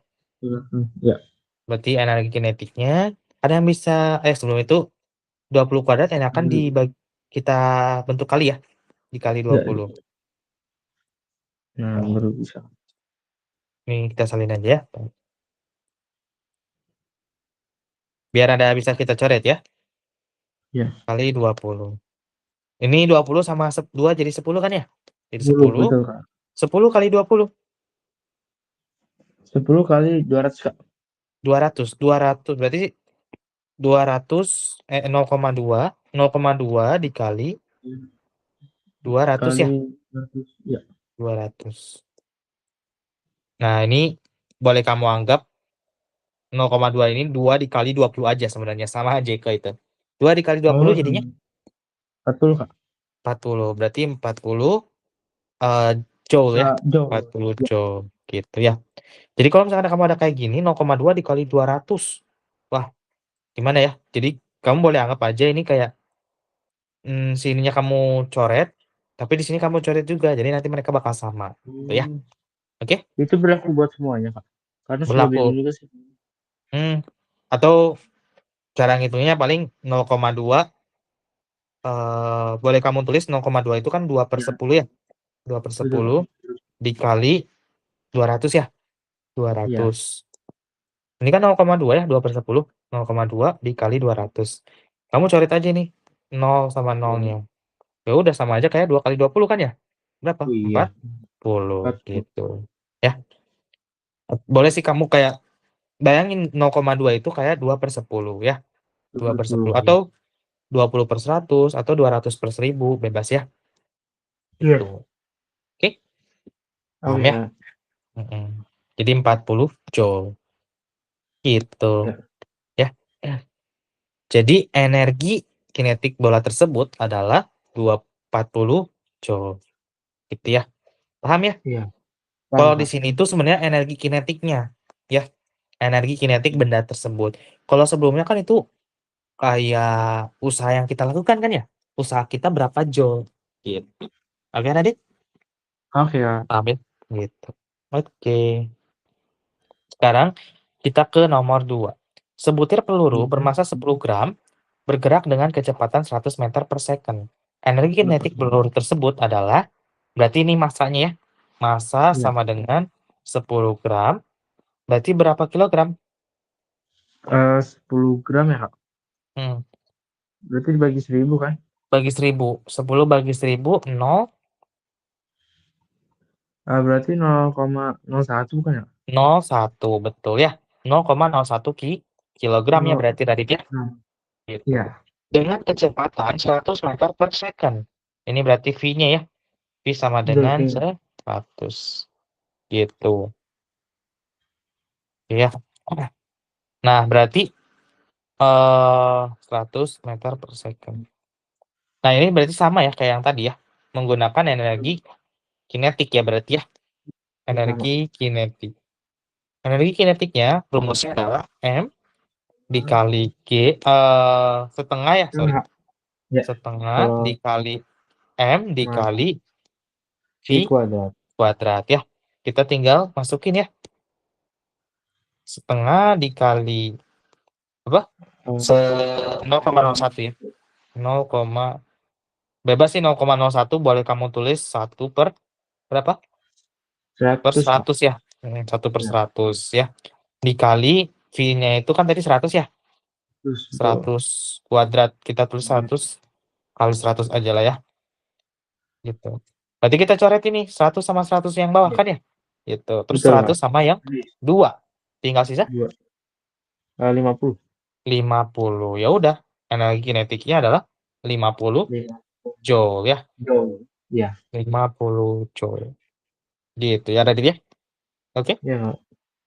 ya.
Berarti energi kinetiknya ada yang bisa sebelum itu 20 kuadrat yang akan kita bentuk kali ya. Dikali
Ya,
20.
nah
Nah,
baru bisa.
ini kita salin aja ya. Biar ada bisa kita coret ya.
Ya,
Kali 20. Ini 20 sama 2 jadi 10 kan ya? Jadi
10
10.
betul, Kak.
10 kali 20.
10 kali 200, Kak.
200. 200 berarti 200 0,2 0,2 dikali 200 ya.
Kali 100 ya.
200. Nah, ini boleh kamu anggap 0,2 ini 2 dikali 20 aja sebenarnya. Sama aja ke itu. 2 dikali 20
Oh,
jadinya
40, Kak.
40. Berarti 40 joule ya.
Jauh.
40
Ya.
joule. Gitu ya. Jadi kalau misalkan kamu ada kayak gini 0,2 dikali 200. Wah, gimana ya? Jadi kamu boleh anggap aja ini kayak sininya kamu coret, tapi di sini kamu coret juga. Jadi nanti mereka bakal sama. Gitu ya.
Hmm.
Oke?
Itu berlaku buat semuanya, Kak? Karena sudah
Berlaku.
bingung juga sih.
Hmm. Atau cara ngitungnya paling 0,2, boleh kamu tulis 0,2 itu kan 2 per
Ya,
10 ya. 2 per
betul, Kak.
10 dikali 200 ya.
Iya.
200. Ini kan 0,2 ya, 2 per 10. 0,2 dikali 200. Kamu coret aja nih. 0 sama
Ya.
nolnya. Ya udah sama aja kayak 2 kali 20 kan ya? Berapa?
Oh iya.
40
40.
gitu. Ya, boleh sih kamu kayak bayangin 0,2 itu kayak 2 per 10 ya. 2 per 10
20.
atau 20 per 100 atau 200 per 1000 bebas ya.
Iya.
Itu. Oke, paham
Oke,
ya?
Kak.
Mm-mm. Jadi 40 joule gitu
Ya.
ya. Jadi energi kinetik bola tersebut adalah 240 joule gitu ya. Paham ya?
Iya. Paham,
Kalau di
Kak.
sini itu sebenarnya energi kinetiknya ya, energi kinetik benda tersebut. Kalau sebelumnya kan itu kayak usaha yang kita lakukan kan ya? Usaha kita berapa joule gitu. Oke, Nadit?
Oke, Kak.
Paham ya? Gitu. Oke. Sekarang kita ke nomor 2. Sebutir peluru
Iya.
bermasa 10 gram bergerak dengan kecepatan 100 meter per second. Energi
Berapa?
kinetik peluru tersebut adalah, berarti ini masanya ya. Massa
Iya.
sama dengan 10 gram, berarti berapa kilogram?
10 gram ya, Kak?
Hmm,
Berarti dibagi 1000 kan?
bagi 1000. 10 bagi 1000, 0,
Berarti 0,01 bukan ya?
0,1. Betul ya. 0,01 kilogram ya
0,
berarti tadi ya. Gitu.
iya.
Dengan kecepatan 100 meter per second. Ini berarti V-nya ya. V sama dengan
Berarti
100. Gitu. Ya. Nah, berarti 100 meter per second. Nah, ini berarti sama ya kayak yang tadi ya. Menggunakan energi kinetik ya berarti ya.
sama.
Energi kinetik. Energi kinetiknya rumusnya adalah M dikali G, setengah ya, sorry.
Enggak. Ya,
Setengah
kalau
dikali M
masa
dikali V
V kuadrat.
kuadrat ya. Kita tinggal masukin ya. Setengah dikali apa?
Eh,
Se 0,01 ya. 0, bebas sih 0,01 boleh kamu tulis 1 per berapa? Per
100, Kak.
100 ya. 1 per
Ya,
100 ya. Dikali V-nya itu kan tadi 100 ya.
terus betul.
100 kuadrat. Kita tulis 100 kali 100 aja lah ya. Gitu. Berarti kita coret ini 100 sama 100 yang bawah
Ya,
kan ya? Gitu. Terus
betul,
100
Kak.
sama yang
Ini
2. Tinggal sisa
2, 50.
50. Ya udah, energi kinetiknya adalah 50
5
joule ya.
joule. Ya,
50 joule. Gitu ya tadi ya. Oke.
ya, Kak.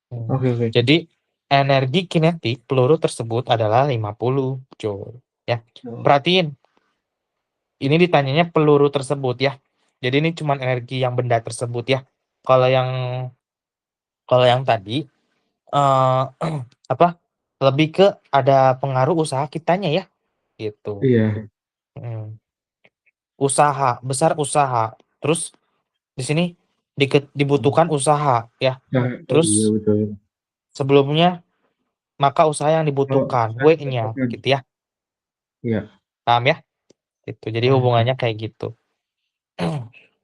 Hmm.
Oke, oke.
Jadi energi kinetik peluru tersebut adalah 50 joule ya.
Joule.
Perhatiin, ini ditanyanya peluru tersebut ya. Jadi ini cuma energi yang benda tersebut ya. Kalau yang kalau yang tadi eh apa? Lebih ke ada pengaruh usaha kitanya ya, gitu.
Iya.
Hmm. Usaha, besar usaha. Terus di sini dibutuhkan usaha ya.
Nah, oh iya
Terus
betul.
sebelumnya maka usaha yang
Kalau
dibutuhkan,
saya
W-nya
cepatnya.
gitu ya.
Iya,
Paham ya? Gitu. Jadi
paham, Kak.
hubungannya kayak gitu.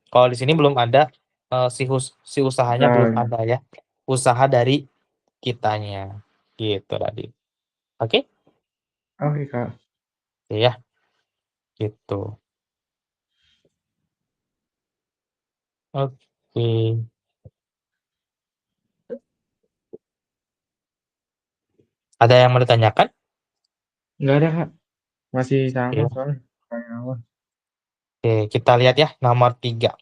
Kalau di sini belum ada si usahanya belum
Nah,
ada ya. Usaha dari kitanya. Gitu tadi. Oke?
oke, Kak.
Ya, gitu. Oke. Ada yang mau ditanyakan?
Nggak ada, Kak. Masih sama
Oke.
soalnya. Kayak awal.
Oke, kita lihat ya nomor 3.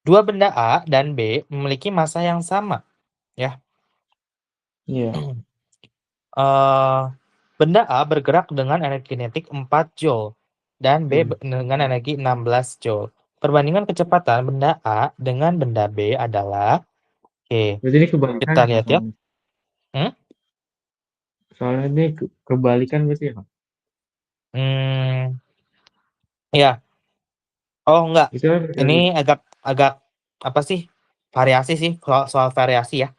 Dua benda A dan B memiliki massa yang sama. Ya.
Iya.
Eh, benda A bergerak dengan energi kinetik 4 joule dan B
Hmm.
dengan energi 16 joule. Perbandingan kecepatan benda A dengan benda B adalah, oke,
Berarti ini kebalikan
kita
ya, Kak,
lihat ya.
soalnya.
Hmm?
Soalnya ini kebalikan berarti ya, Kak.
Hmm, ya. Oh enggak.
Itu kan
Ini agak agak apa sih? variasi sih, soal variasi ya,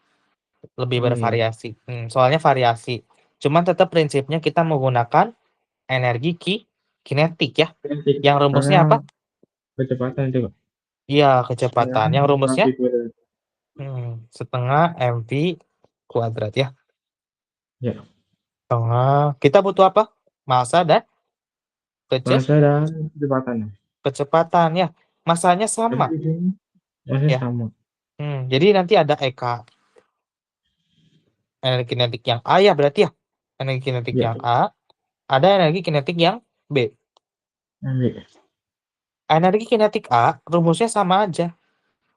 lebih
Oh iya.
bervariasi. Soalnya variasi. Cuman tetap prinsipnya kita menggunakan energi kinetik ya.
Kinetik.
Yang
Karena
rumusnya apa?
kecepatan itu, Kak.
Iya,
Setengah
kecepatan. Yang rumusnya
mv kuadrat.
setengah mv kuadrat ya.
Ya.
Setengah. Kita butuh apa? Massa dan
Massa dan kecepatan.
kecepatan ya. Massanya
Tapi
sama
di sini masih
ya.
sama.
Jadi nanti ada EK energi kinetik yang A ya berarti ya. Energi kinetik
Ya.
yang A, ada energi kinetik yang B.
Ambil.
Energi kinetik A rumusnya sama aja.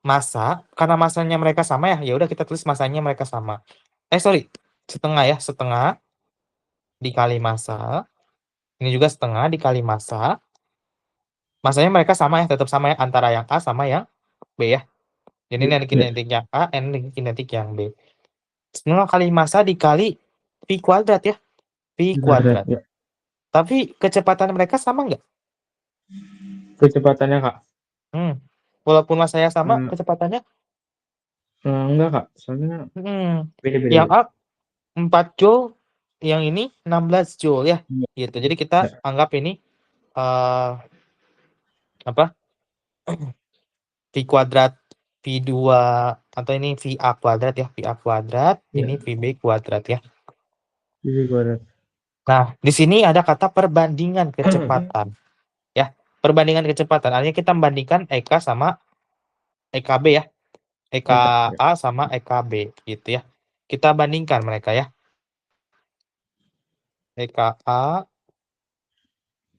Massa, karena massanya mereka sama ya, ya udah kita tulis massanya mereka sama. Sorry, setengah ya, setengah dikali massa. Ini juga setengah dikali massa. Massanya mereka sama ya, tetap sama ya antara yang A sama yang B ya. Jadi
Ya.
energi
Ya.
kinetik yang A, energi kinetik yang B. Setengah kali massa dikali V kuadrat ya, V
Di kuadrat.
kuadrat.
Ya.
Tapi kecepatan mereka sama nggak?
Kecepatannya, Kak.
Walaupun massanya sama,
Eh,
kecepatannya
enggak, Kak. Soalnya
hmm,
beda-beda.
yang A 4 joule, yang ini 16 joule ya.
Ya.
Gitu. Jadi kita
Ya.
anggap ini apa? V kuadrat V2 atau ini VA kuadrat ya, VA kuadrat,
Ya.
ini VB kuadrat ya.
Di kuadrat.
Nah, di sini ada kata perbandingan kecepatan ya. Perbandingan kecepatan artinya kita membandingkan EK sama EKB ya.
Eka. Ya.
EKA sama EKB gitu ya. Kita bandingkan mereka ya. EKA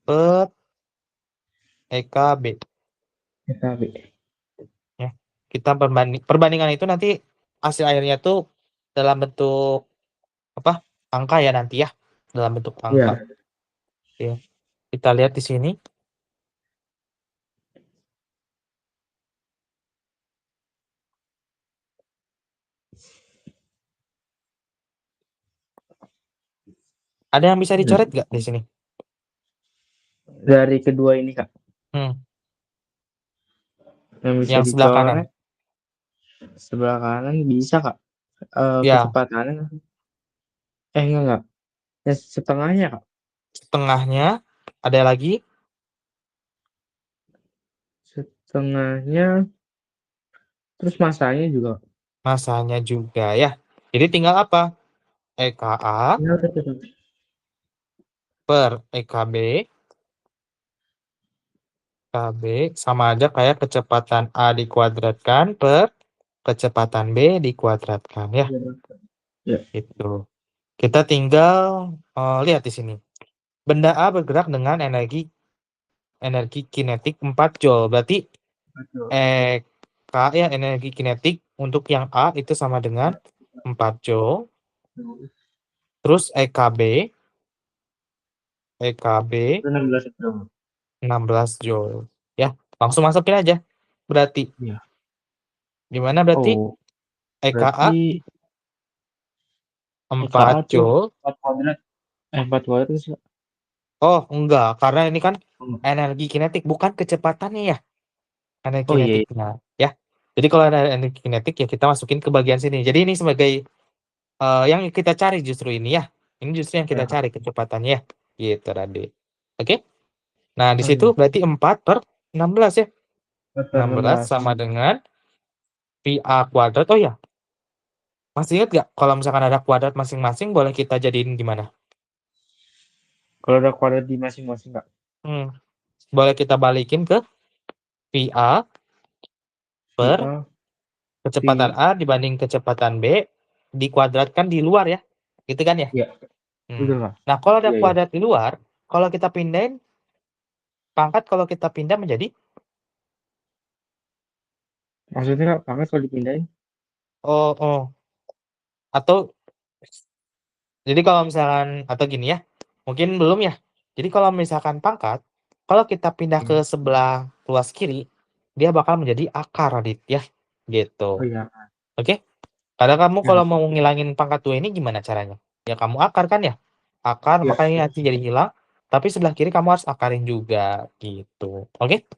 per EKB
EKB.
ya. Kita perbandingan itu nanti hasil akhirnya tuh dalam bentuk apa? Angka ya nanti ya. Dalam bentuk angka.
Ya.
Oke. Kita lihat di sini. Ada yang bisa
Ya.
dicoret nggak di sini?
Dari kedua ini, Kak.
Hmm,
Yang bisa
yang sebelah kanan.
dicoret sebelah kanan bisa, Kak.
Ya,
Kecepatannya. Enggak. Ya, setengahnya, Kak.
setengahnya ada lagi
Setengahnya. Terus masanya juga.
masanya juga ya. Jadi tinggal apa? EKA
Ini udah cukup.
per EKB. KB sama aja kayak kecepatan A dikuadratkan per kecepatan B dikuadratkan ya.
Ya. Ya.
Itu. Kita tinggal lihat di sini. Benda A bergerak dengan energi kinetik 4 joule. Berarti
Betul.
K ya energi kinetik untuk yang A itu sama dengan 4 joule. Terus EKB
Itu 16 gram.
16 joule. Ya, langsung masukin aja. Berarti
Iya.
gimana berarti
Oh,
EKA
berarti
4
EKA tuh
joule.
4 kuadrat. 4 kuadrat itu.
Oh, enggak, karena ini kan
Oh,
energi kinetik bukan kecepatannya ya, energi
oh iya, iya.
kinetiknya ya. Jadi kalau ada energi kinetik ya kita masukin ke bagian sini. Jadi ini sebagai yang kita cari justru ini ya. Ini justru yang kita
Ya.
cari kecepatannya ya. Gitu tadi. Oke. Nah, di
Oh
situ
iya.
berarti 4 per 16 ya.
4 per
16
16.
sama dengan VA kuadrat. Oh ya, masih ingat nggak kalau misalkan ada kuadrat masing-masing boleh kita jadiin gimana?
Kalau ada kuadrat di masing-masing, Kak.
Hmm, boleh kita balikin ke VA per
VA,
kecepatan
V.
A dibanding kecepatan B dikuadratkan di luar ya. Gitu kan ya?
Ya,
Hmm.
betul, Kak.
Nah, kalau ada
Iya, iya.
kuadrat di luar, kalau kita pindahin pangkat, kalau kita pindah menjadi
Maksudnya, Kak, pangkat kalau dipindahin.
oh oh atau jadi kalau misalkan atau gini ya. Mungkin belum ya. Jadi kalau misalkan pangkat, kalau kita pindah ke
Hmm.
sebelah luas kiri, dia bakal menjadi akar Radit ya.
Oh
Gitu.
iya.
Oke? Karena kamu
Ya,
kalau
Kak.
mau ngilangin pangkat 2 ini gimana caranya? Ya kamu akar kan ya? Akar,
Ya.
makanya nanti jadi hilang. Tapi sebelah kiri kamu harus akarin juga gitu. Oke?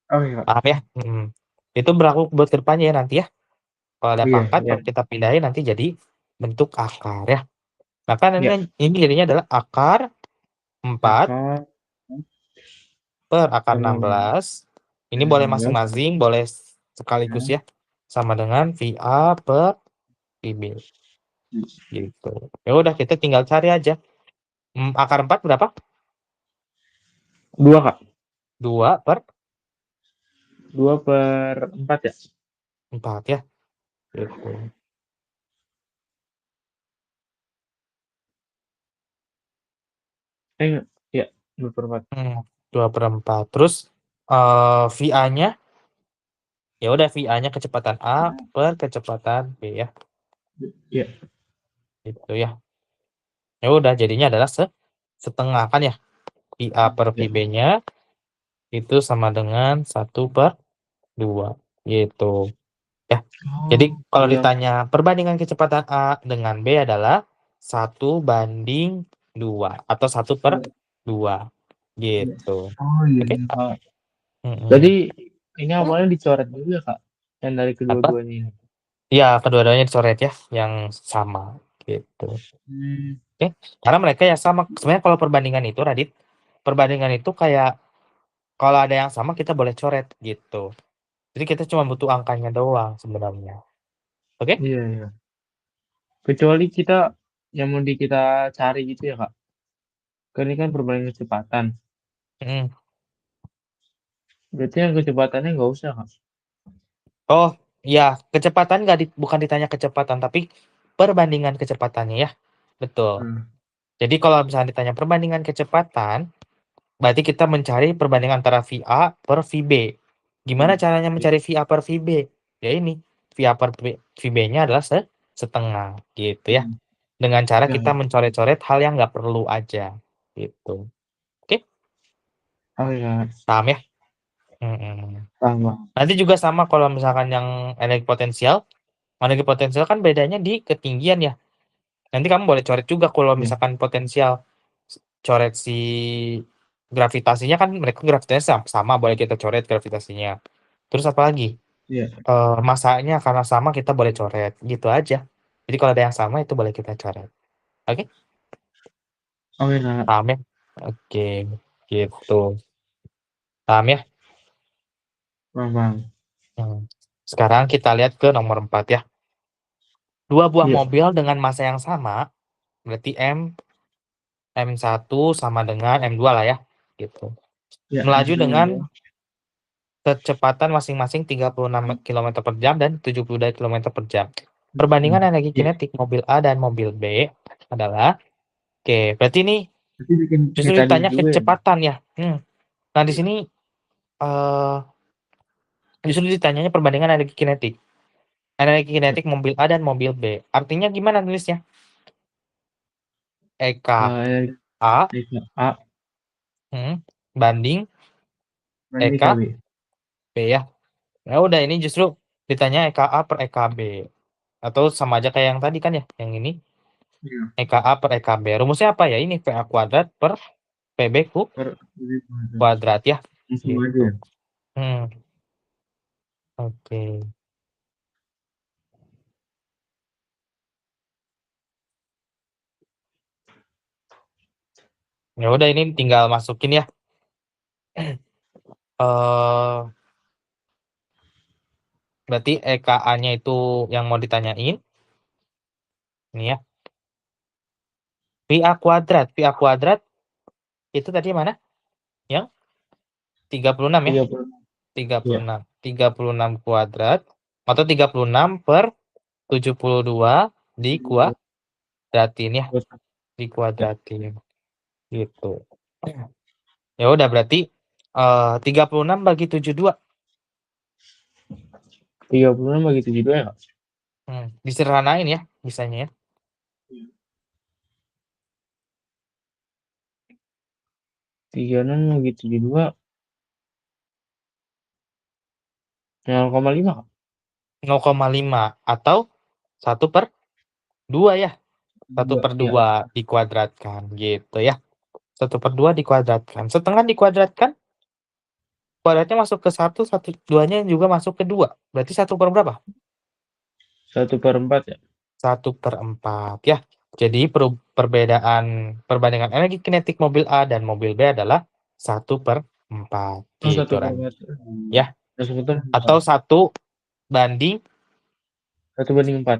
Oh iya, Kak.
Paham ya? Itu berlaku buat kedepannya ya nanti ya. Kalau ada
Iya,
pangkat
iya,
baru kita pindahin nanti jadi bentuk akar ya. Maka
iya.
ini jadinya adalah akar 4
Akar
per akar
16
16. Ini
per
boleh
16
masing-masing, boleh sekaligus
ya.
ya. Sama dengan VA per VB gitu. Ya udah kita tinggal cari aja. Akar 4 berapa?
2 Kak.
2 per
2/4 ya.
4 ya. Gitu.
Ya, 2/4.
2/4. Terus VA-nya ya udah VA-nya kecepatan A per kecepatan B ya.
Iya,
Gitu ya. Ya udah jadinya adalah setengah kan ya. VA per
iya.
VB-nya itu sama dengan 1/2 gitu. Ya. Jadi
Oh,
kalau
yang
ditanya perbandingan kecepatan A dengan B adalah 1/2 atau 1/2
iya.
gitu.
Oh, iya,
Oke.
iya, Kak. Jadi
Mm-mm.
ini awalnya dicoret juga, Kak. Yang dari
Apa?
kedua-duanya ini.
Ya, kedua-duanya dicoret ya, yang sama gitu.
Hmm,
Oke. Karena mereka ya sama. Sebenarnya kalau perbandingan itu Radit, perbandingan itu kayak kalau ada yang sama kita boleh coret gitu. Jadi kita cuma butuh angkanya doang sebenarnya. Oke?
iya, iya. Kecuali kita yang mau kita cari gitu ya, Kak. Kan ini kan perbandingan kecepatan.
Mm.
Berarti yang kecepatannya nggak usah, Kak.
Oh, ya, kecepatan bukan ditanya kecepatan, tapi perbandingan kecepatannya ya. Betul.
Hmm,
Jadi kalau misalnya ditanya perbandingan kecepatan, berarti kita mencari perbandingan antara VA per VB. Gimana
iya,
caranya
iya.
mencari VA per VB? Ya ini, VA per VB-nya adalah setengah gitu ya.
Hmm,
Dengan cara
iya,
kita
iya.
mencoret-coret hal yang nggak perlu aja gitu. Oke,
Oh, iya.
paham ya? Mm-mm.
Paham, Bang.
Nanti juga sama kalau misalkan yang energi potensial kan bedanya di ketinggian ya. Nanti kamu boleh coret juga kalau
Iya,
misalkan potensial. Coret si gravitasinya kan mereka gravitasinya sama, boleh kita coret gravitasinya. Terus apa lagi?
iya.
Masanya karena sama kita boleh coret gitu aja. Jadi kalau ada yang sama itu boleh kita coret. Oke?
Oke, Kak.
Paham ya? Oke, gitu. Paham ya?
Paham, paham.
Hmm. Sekarang kita lihat ke nomor 4 ya. Dua buah
Iya,
mobil dengan massa yang sama, berarti M1 sama dengan M2 lah ya. Gitu.
iya.
Melaju
M1,
dengan
M2.
kecepatan masing-masing 36 km per jam dan 72 km per jam.
Hmm,
Perbandingan energi
iya.
kinetik mobil A dan mobil B adalah, oke, berarti ini
Berarti bikin kayak
justru
tadi
ditanya
juga ya?
kecepatan ya. Nah, di
Iya,
sini eh justru ditanyanya perbandingan energi kinetik. Energi
iya.
kinetik mobil A dan mobil B. Artinya gimana nulisnya? EK
Eh,
A
A
banding
banding
EK
KB.
B ya. Ya udah ini justru ditanya EK A per EK B. Atau sama aja kayak yang tadi kan ya, yang ini.
Iya.
EKA per EKB. Rumusnya apa ya? Ini VA kuadrat per PB
Per lebih kuadrat.
kuadrat ya.
Langsung aja
Gitu.
ya?
Hmm, oke. Ya udah ini tinggal masukin ya. Eh berarti EKA-nya itu yang mau ditanyain. Ini ya. VA kuadrat. VA kuadrat itu tadi mana? Yang 36 ya.
36. Iya.
36. 36 kuadrat atau 36 per 72 dikuadratin ya.
Ya.
Dikuadratin. Gitu. Ya udah berarti 36 bagi 72.
36 bagi 72 ya, Kak?
Disederhanain ya bisanya ya.
Iya. 36 bagi 72 0,5, Kak?
0,5 atau 1/2 ya. satu
2.
per
Iya.
dua dikuadratkan gitu ya. 1/2 dikuadratkan. Setengah dikuadratkan, kuadratnya masuk ke 1, 1/2-nya juga masuk ke 2. Berarti 1/berapa?
1/4 ya?
1/4 ya. Jadi perbandingan energi kinetik mobil A dan mobil B adalah 1/4
Oh,
gitu kan.
1/4.
Ya,
Ya, sebetulnya
atau 1/4
1/4.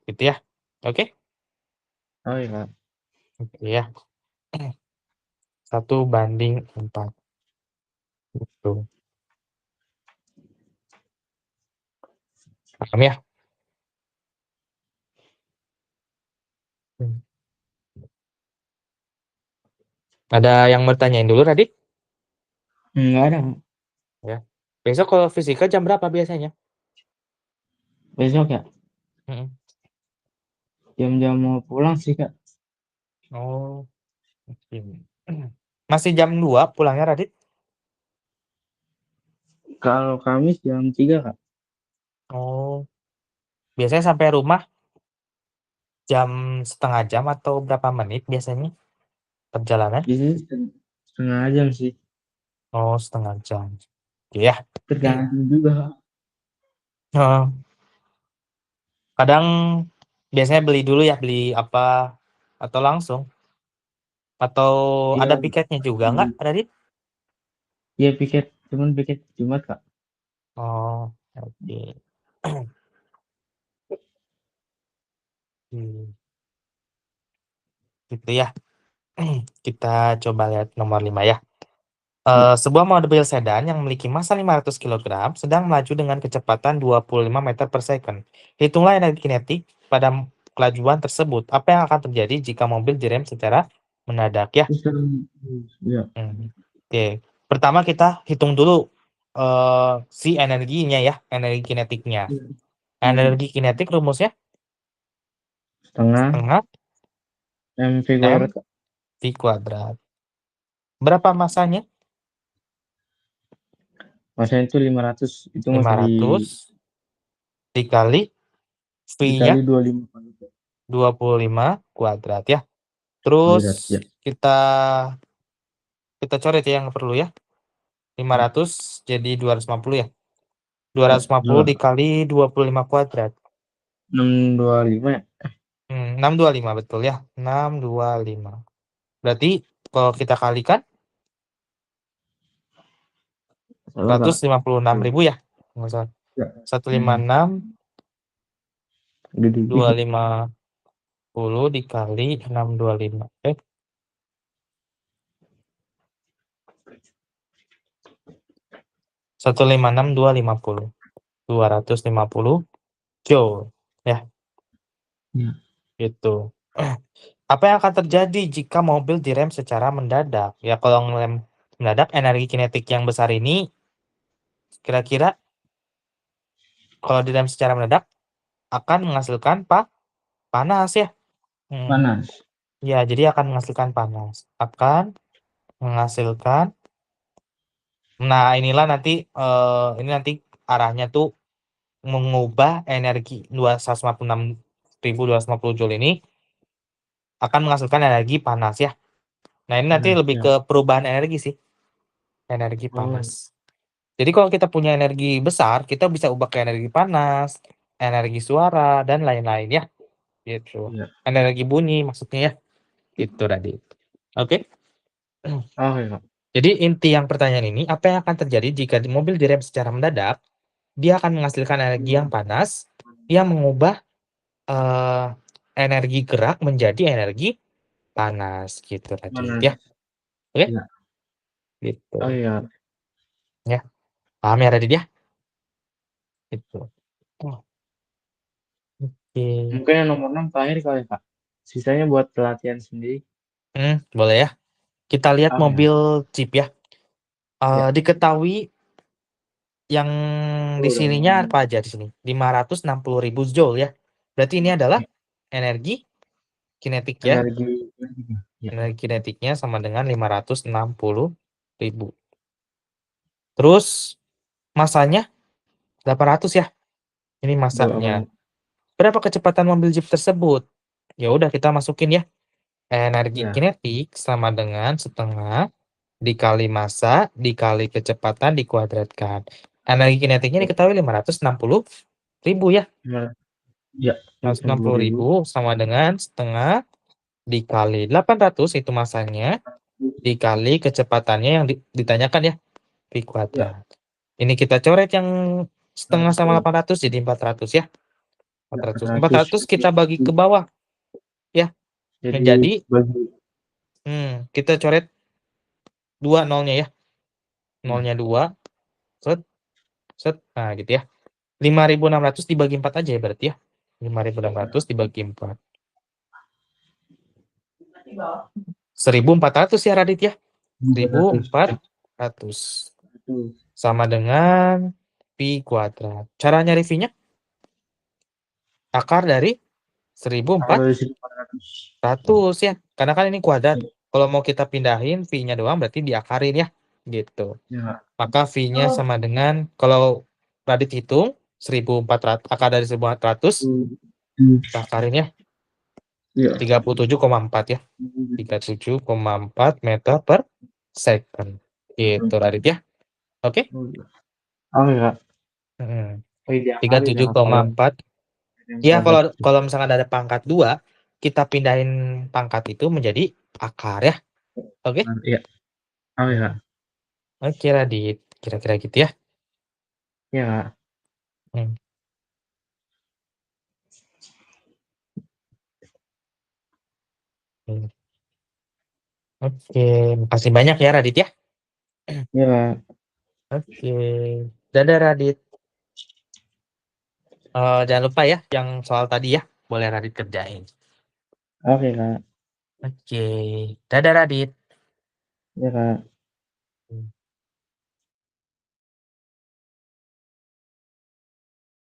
gitu ya. Oke?
Oh iya, Kak.
Oke ya. 1/4 gitu. Paham ya? Hmm. Ada yang mau tanyain dulu Radit?
Nggak ada, Kak.
Ya. Besok kalau fisika jam berapa biasanya?
Besok ya?
Mm-mm.
Jam-jam mau pulang sih, Kak.
Oh, oke. Masih jam 2 pulangnya Radit?
Kalau Kamis jam 3, Kak.
Oh, biasanya sampai rumah jam setengah jam atau berapa menit biasanya perjalanan?
Biasanya setengah jam sih.
Oh, setengah jam. Oke ya.
Tergantung juga, Kak.
Oh, kadang biasanya beli dulu ya, beli apa atau langsung? Atau
Iya,
ada piketnya juga nggak, Radit?
iya piket. Cuman piket Jumat, Kak.
Oh, oke. Hmm, gitu ya. Kita coba lihat nomor 5 ya.
Ya.
Sebuah mobil sedan yang memiliki massa 500 kg sedang melaju dengan kecepatan 25 meter per second. Hitunglah energi kinetik pada kelajuan tersebut. Apa yang akan terjadi jika mobil direm secara mendadak ya?
Terus kan, ya.
Oke. Pertama kita hitung dulu si energinya ya, energi kinetiknya.
Iya. Iya.
Energi kinetik rumusnya
Setengah
setengah
MV
M
kuadrat, Kak.
V kuadrat. Berapa masanya?
Masanya itu 500. Itu masih
500 dikali V-nya
dikali 25 kali, Kak.
25 kuadrat ya. Terus
Kuadrat, ya.
kita kita coret ya yang perlu ya.
Ya.
500 jadi 250 ya.
Ya.
250
Dua.
dikali 25 kuadrat.
625 ya?
625 betul ya. 625. Berarti kalau kita kalikan
Salah, Kak.
156.000 ya. Nggak salah.
Ya.
156
Gede.
250 dikali 625. 156 250. 250 joule ya.
Ya.
Gitu. Apa yang akan terjadi jika mobil direm secara mendadak? Ya kalau ngerem mendadak, energi kinetik yang besar ini kira-kira kalau direm secara mendadak akan menghasilkan panas ya.
Panas.
Ya, jadi akan menghasilkan panas. Akan menghasilkan. Nah, inilah nanti ini nanti arahnya tuh mengubah energi 256.250 joule ini akan menghasilkan energi panas ya. Nah, ini nanti
Panas,
lebih
ya.
ke perubahan energi sih, energi
Oh,
panas. Jadi kalau kita punya energi besar, kita bisa ubah ke energi panas, energi suara, dan lain-lain ya. Gitu.
iya.
Energi bunyi maksudnya ya. Gitu tadi. Oke.
Oke, Kak.
Jadi inti yang pertanyaan ini, apa yang akan terjadi jika mobil direm secara mendadak? Dia akan menghasilkan energi yang panas, yang mengubah eh, energi gerak menjadi energi panas gitu tadi
Panas.
ya. Oke,
Ya. Oh
gitu.
iya.
Ya, paham ya tadi ya? Gitu. Oh, oke.
Mungkin yang nomor 6 terakhir kali, Kak. Sisanya buat pelatihan sendiri.
Boleh ya. Kita lihat
Oh ya.
mobil Jeep ya.
Ya.
Diketahui yang di
Oh,
sininya apa aja di sini? 560.000 joule ya. Berarti ini adalah
ya.
energi kinetik ya.
Energi. Ya.
Energi kinetiknya sama dengan 560.000. Terus masanya 800 ya. Ini masanya.
2,
Berapa kecepatan mobil Jeep tersebut? Ya udah kita masukin ya. Energi
ya.
kinetik sama dengan setengah dikali massa dikali kecepatan dikuadratkan. Energi kinetiknya
Ya.
diketahui 560 ribu ya.
Gimana? Ya,
160.000 sama dengan setengah dikali 800 itu masanya, dikali kecepatannya yang ditanyakan ya, V
Ya,
kuadrat. Ini kita coret yang setengah sama
100.
800 jadi 400 ya. 400.
400
400 kita bagi ke bawah ya.
jadi
Menjadi
bagi
kita coret 2 nolnya ya.
ya,
Nolnya 2. Set, set. Nah, gitu ya. 5.600 dibagi 4 aja ya berarti ya. 5.600 dibagi 4. 1.400 ya Radit ya.
400.
1.400 sama dengan pi kuadrat. Cara nyari V-nya? Akar dari 1.400
1.400.
ya. Karena kan ini kuadrat. Kalau mau kita pindahin V-nya doang berarti diakarin ya. Gitu.
Ya,
Maka V-nya sama dengan, kalau Radit hitung, 1.400, akar dari 1.400, kita akarin ya.
ya.
37,4 ya. 37,4 meter per second. Gitu Radit ya. Oke?
Oke, Kak.
Hmm.
Oh, diakalin ya, Kak, kalau
37,4.
yang
Ya,
kuadrat itu.
kalau misalkan ada pangkat 2, kita pindahin pangkat itu menjadi akar ya. Oke?
Iya. Oke, Kak.
Oke, Radit. Kira-kira gitu ya.
Iya, Kak.
Hmm. Hmm. Oke, makasih banyak ya Radit ya.
Iya, Kak.
Oke. Dadah Radit. Jangan lupa ya yang soal tadi ya. Boleh Radit kerjain.
Oke, Kak.
Oke. Dadah Radit.
Iya, Kak.
Hmm.